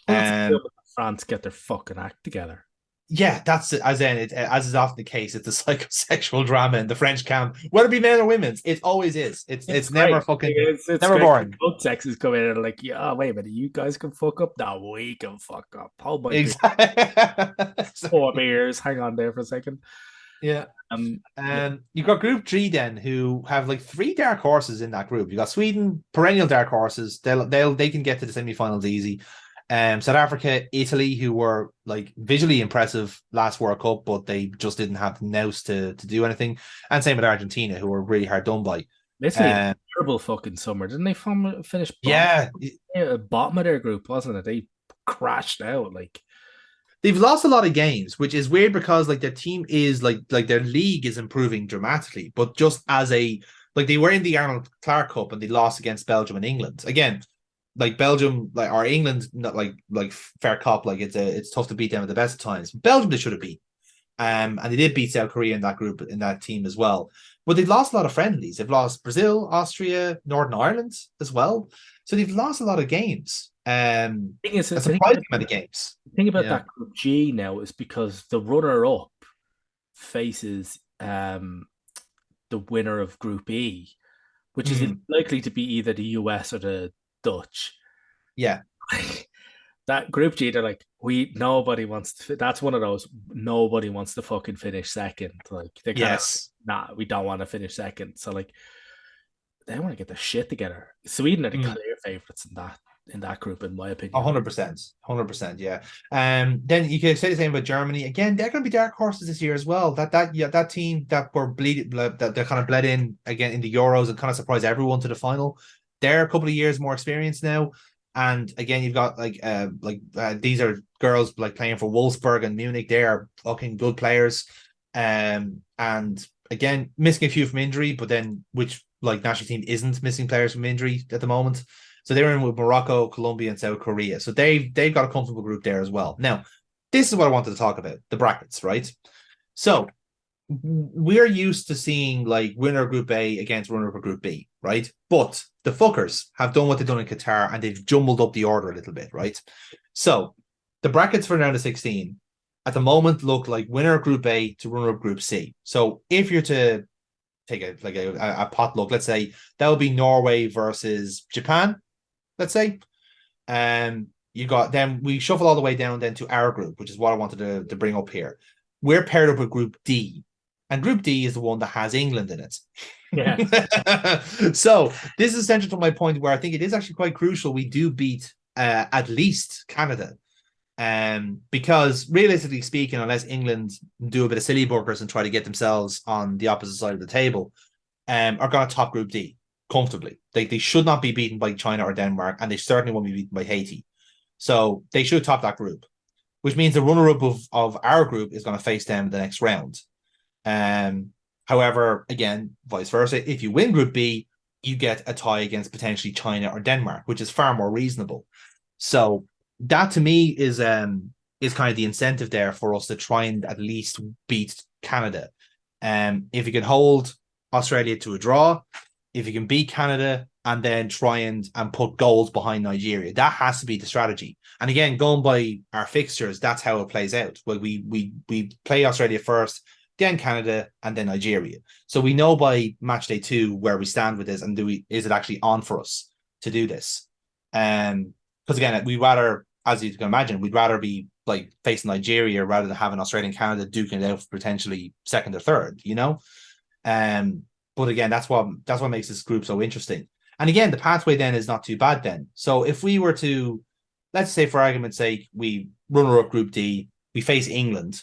Well, that's Um, France get their fucking act together. yeah, that's it. As is often the case, it's a psychosexual drama in the French camp, whether it be men or women's. It always is. It's never Great. fucking It's never great. boring. Both sexes come in and are like, yeah, wait a minute, you guys can fuck up. No, we can fuck up. Hold my beer. Exactly. Four beers. Hang on there for a second. Yeah. Yeah, You've got Group G then, who have like three dark horses in that group. You got Sweden, perennial dark horses. They can get to the semifinals easy. South Africa, Italy, who were like visually impressive last World Cup, but they just didn't have the nous to do anything. And same with Argentina, who were really hard done by. Italy had a Um, terrible fucking summer. Didn't they finish yeah, bottom of their group, wasn't it? They crashed out. Like, they've lost a lot of games, which is weird because like their team is like their league is improving dramatically, but just as a like they were in the Arnold Clark Cup and they lost against Belgium and England. Again, like Belgium, like or England, not like fair cop, like it's tough to beat them at the best of times. Belgium they should have beat. And they did beat South Korea in that group in that team as well. But they've lost a lot of friendlies. They've lost Brazil, Austria, Northern Ireland as well. So they've lost a lot of games. thing is, A the surprising amount of games. thing about Yeah. that group G now is because the runner up faces the winner of Group E, which is Mm, likely to be either the US or the Dutch. yeah. That Group G, they're like, we nobody wants to. That's one of those nobody wants to fucking finish second. Like they kind of Yes. nah, we don't want to finish second. So like they want to get their shit together. Sweden are the Mm. clear favorites in that group, in my opinion. 100%. 100%. Yeah. Then you can say the same about Germany. Again, they're going to be dark horses this year as well. That team that were that they kind of bled in again in the Euros and kind of surprised everyone to the final. They're a couple of years more experienced now. And again, you've got these are girls like playing for Wolfsburg and Munich. They are fucking good players. And again, missing a few from injury, but then which like national team isn't missing players from injury at the moment. So they're in with Morocco, Colombia, and South Korea. So they've got a comfortable group there as well. Now, this is what I wanted to talk about: the brackets, right? So we're used to seeing like winner Group A against winner of Group B, right? But the fuckers have done what they've done in Qatar and they've jumbled up the order a little bit, right? So the brackets for round of 16 at the moment look like winner Group A to winner of Group C. So if you're to take a potluck, let's say that would be Norway versus Japan, let's say. You got then we shuffle all the way down then to our group, which is what I wanted to bring up here. We're paired up with Group D, and Group D is the one that has England in it. Yeah. So this is central to my point where I think it is actually quite crucial we do beat at least Canada. Because realistically speaking, unless England do a bit of silly burgers and try to get themselves on the opposite side of the table, are going to top Group D comfortably. They should not be beaten by China or Denmark, and they certainly won't be beaten by Haiti. So they should top that group, which means the runner-up of our group is going to face them in the next round. However, again, vice versa, if you win Group B, you get a tie against potentially China or Denmark, which is far more reasonable. So that to me is kind of the incentive there for us to try and at least beat Canada. If you can hold Australia to a draw, if you can beat Canada and then try and put goals behind Nigeria, that has to be the strategy. And again, going by our fixtures, that's how it plays out. Well, we play Australia first, then Canada, and then Nigeria. So we know by match day 2 where we stand with this, and is it actually on for us to do this? Because again, we rather, as you can imagine, we'd rather be like facing Nigeria rather than having Australia and Canada duking it out for potentially second or third, you know? Um, but again, that's what makes this group so interesting. And again, the pathway then is not too bad then. So if we were to, let's say for argument's sake, we runner up Group D, we face England.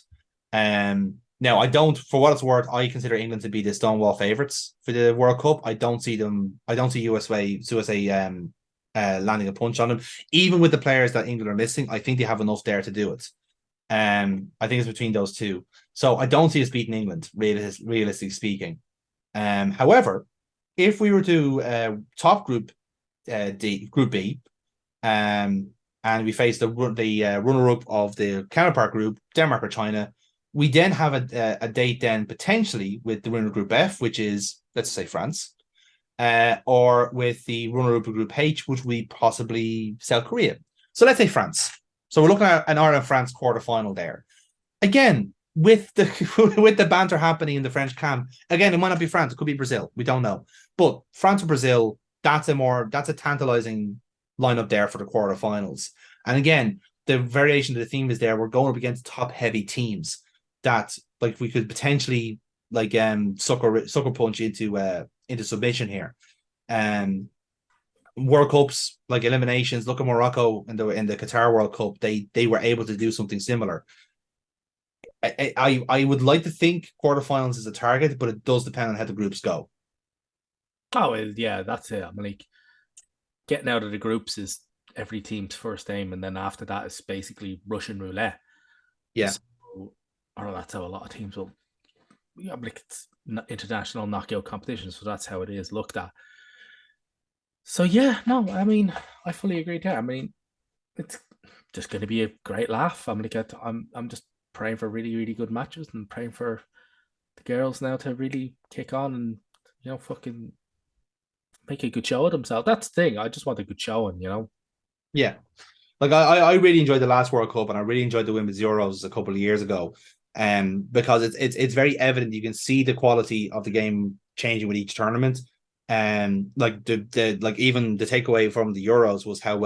Now I don't, for what it's worth, I consider England to be the stonewall favourites for the World Cup. I don't see them. I don't see USA landing a punch on them. Even with the players that England are missing, I think they have enough there to do it. I think it's between those two. So I don't see us beating England, realistically speaking. However, if we were to top Group B, um, and we face the runner up of the counterpart group, Denmark or China, we then have a date then potentially with the winner of Group F, which is let's say France, or with the runner up of Group H, which we possibly South Korea. So let's say France. So we're looking at an Ireland France quarterfinal there. Again, with the with the banter happening in the French camp, again, it might not be France, it could be Brazil. We don't know. But France or Brazil, that's a tantalizing lineup there for the quarterfinals. And again, the variation of the theme is there. We're going up against top heavy teams that like we could potentially like sucker punch into submission here. Um World Cups, like eliminations. Look at Morocco in the Qatar World Cup. They were able to do something similar. I would like to think quarterfinals is a target, but it does depend on how the groups go. Oh, yeah, that's it. I mean, like getting out of the groups is every team's first aim, and then after that is basically Russian roulette. Yeah, So, or that's how a lot of teams will. Yeah, but it's international knockout competition, so that's how it is looked at. So yeah, no, I mean, I fully agree there. I mean, it's just going to be a great laugh. I'm just praying for really, really good matches and praying for the girls now to really kick on and fucking make a good show of themselves. That's the thing. I just want a good showing. yeah. Like I really enjoyed the last World Cup and I really enjoyed the Women's Euros a couple of years ago. Because it's very evident you can see the quality of the game changing with each tournament. And like the like even the takeaway from the Euros was how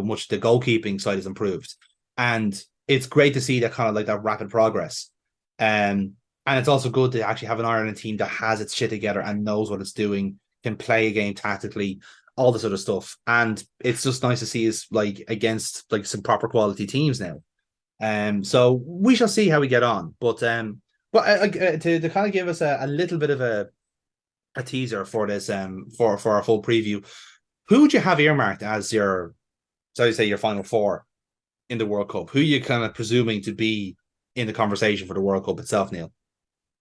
much the goalkeeping side has improved. And it's great to see that kind of like that rapid progress. And it's also good to actually have an Ireland team that has its shit together and knows what it's doing, can play a game tactically, all this other stuff. And it's just nice to see us like against like some proper quality teams now. So we shall see how we get on. But to kind of give us a little bit of a teaser for this for our full preview, who would you have earmarked as your so you say your final four in the World Cup? Who are you kind of presuming to be in the conversation for the World Cup itself, Neil?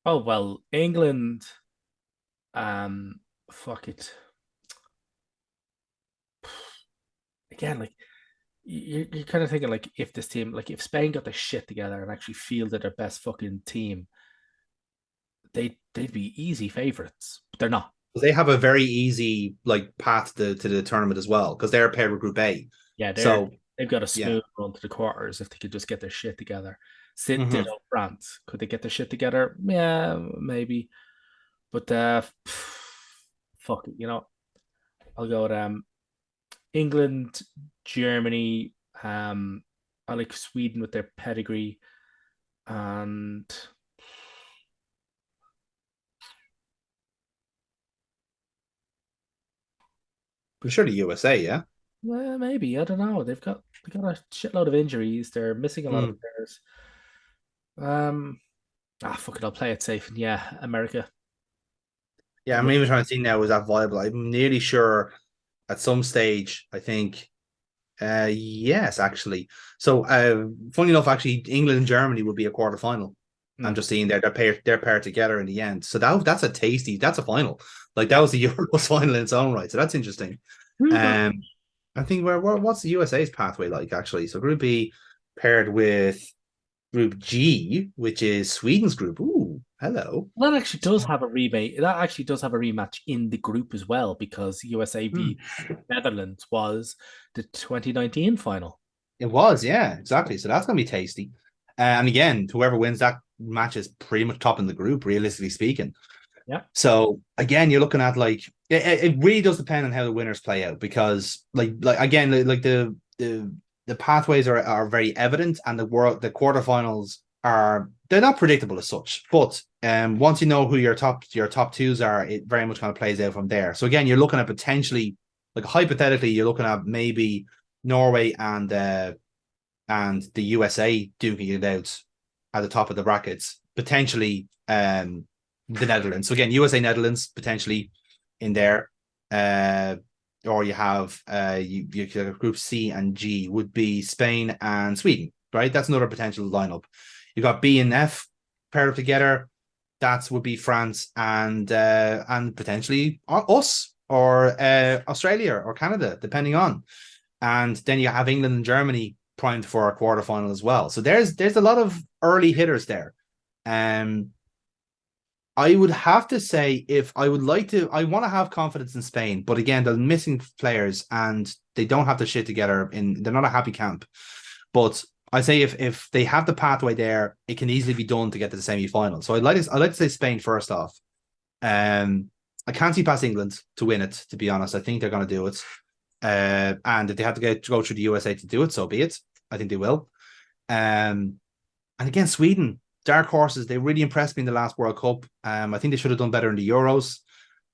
Oh well, England. Fuck it. Again, like you're kind of thinking like if this team, like if Spain got their shit together and actually fielded their best fucking team, they'd be easy favorites, but they're not. They have a very easy like path to the tournament as well because they're paired with Group A. Yeah, So they've got a yeah. smooth run to the quarters if they could just get their shit together. Sit Mm-hmm. ditto France. Could they get their shit together? Yeah, maybe. But fuck it, I'll go with England, Germany. I like Sweden with their pedigree, and I'm sure the USA, yeah. well, maybe I don't know. They got a shitload of injuries. They're missing a lot of Mm. players. Fuck it, I'll play it safe. And yeah, America. Yeah, I'm even trying to think now, is that viable? I'm nearly sure at some stage, I think, yes, actually. So, funny enough, actually, England and Germany would be a quarter final. I'm Mm, just seeing they're paired together in the end. So that's a final. Like that yeah. was the Euros final in its own right. So that's interesting. Who got Um, I think what's the USA's pathway like actually? So Group B paired with Group G, which is Sweden's group. Ooh, hello. that actually does have a remake. That actually does have a rematch in the group as well because USA Hmm. v Netherlands was the 2019 final. It was, yeah, exactly. So that's gonna be tasty. And again, whoever wins that match is pretty much top in the group, realistically speaking. Yeah. So again, you're looking at like it really does depend on how the winners play out because like again like the pathways are very evident, and the quarterfinals they're not predictable as such. But once you know who your top twos are, it very much kind of plays out from there. So again, you're looking at potentially, like hypothetically, you're looking at maybe Norway and the USA duking it out at the top of the brackets, potentially the Netherlands. So again, USA Netherlands potentially in there. Or you have group C and G would be Spain and Sweden, right? That's another potential lineup. You got B and F paired up together. That would be France and potentially us or Australia or Canada, depending on. And then you have England and Germany primed for a quarterfinal as well. So there's a lot of early hitters there. I would have to say, if I would like to, I want to have confidence in Spain, but again, they're missing players and they don't have their shit together. They're not a happy camp. But I say if they have the pathway there, it can easily be done to get to the semi-final. So I'd like to say Spain first off. I can't see past England to win it. To be honest, I think they're going to do it. And if they have to go through the USA to do it, so be it. I think they will. And again, Sweden, dark horses. They really impressed me in the last World Cup. I think they should have done better in the Euros,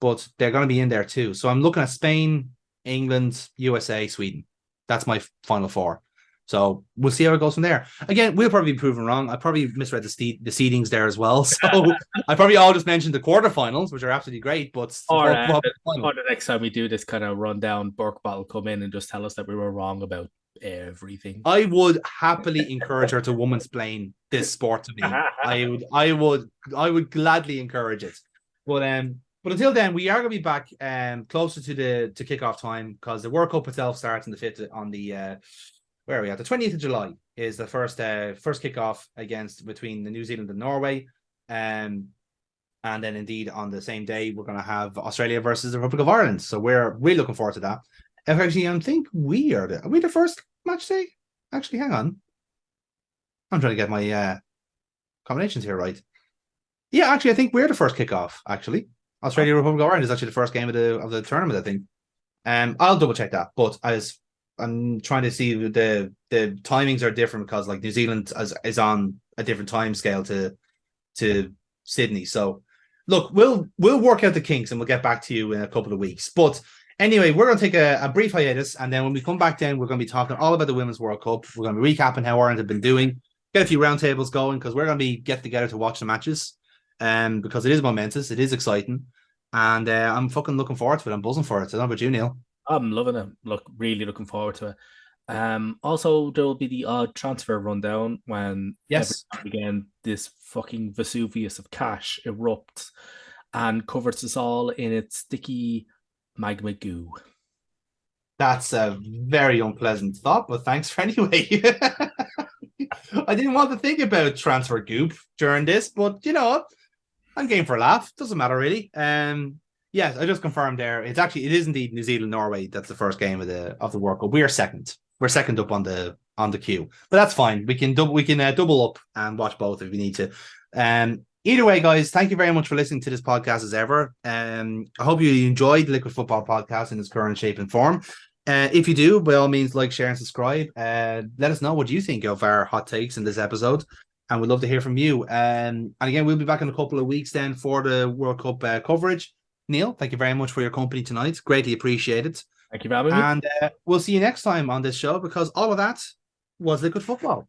but they're going to be in there too. So I'm looking at Spain, England, USA, Sweden. That's my final four. So we'll see how it goes from there. Again, we'll probably be proven wrong. I probably misread the seedings there as well. So I probably all just mentioned the quarterfinals, which are absolutely great. But or the next time we do this kind of rundown, Burkbot will come in and just tell us that we were wrong about everything. I would happily encourage her to womansplain this sport to me. I would gladly encourage it. But until then, we are going to be back closer to kickoff time, because the World Cup itself starts on the 5th on the where are we at? The 20th of July is the first kickoff between the New Zealand and Norway. And then indeed on the same day we're going to have Australia versus the Republic of Ireland. So we're really looking forward to that. Actually, I think are we the first match day? Actually, hang on. I'm trying to get my combinations here right. Yeah, actually, I think we're the first kickoff. Actually, Australia Republic of Ireland is actually the first game of the tournament, I think. I'll double check that, but I'm trying to see the timings are different, because like New Zealand is on a different time scale to Sydney. So look, we'll work out the kinks and we'll get back to you in a couple of weeks. But anyway, we're going to take a brief hiatus, and then when we come back, then we're going to be talking all about the Women's World Cup. We're going to be recapping how Ireland have been doing, get a few roundtables going, because we're going to be getting together to watch the matches, because it is momentous, it is exciting, and I'm fucking looking forward to it. I'm buzzing for it. So how about you, Neil? I'm loving it. Really looking forward to it. Also, there will be the odd transfer rundown when again this fucking Vesuvius of cash erupts and covers us all in its sticky magma goo. That's a very unpleasant thought, but thanks for anyway. I didn't want to think about transfer goop during this, but you know, I'm game for a laugh. Doesn't matter really. Yes, I just confirmed there. It is indeed New Zealand Norway. That's the first game of the World Cup. We are second. We're second up on the queue, but that's fine. We can double up and watch both if we need to. Either way, guys, thank you very much for listening to this podcast as ever. I hope you enjoyed the Liquid Football Podcast in its current shape and form. If you do, by all means, like, share, and subscribe. Let us know what you think of our hot takes in this episode, and we'd love to hear from you. And again, we'll be back in a couple of weeks then for the World Cup coverage. Neil, thank you very much for your company tonight. Greatly appreciated. Thank you for having me. And we'll see you next time on this show, because all of that was Liquid Football.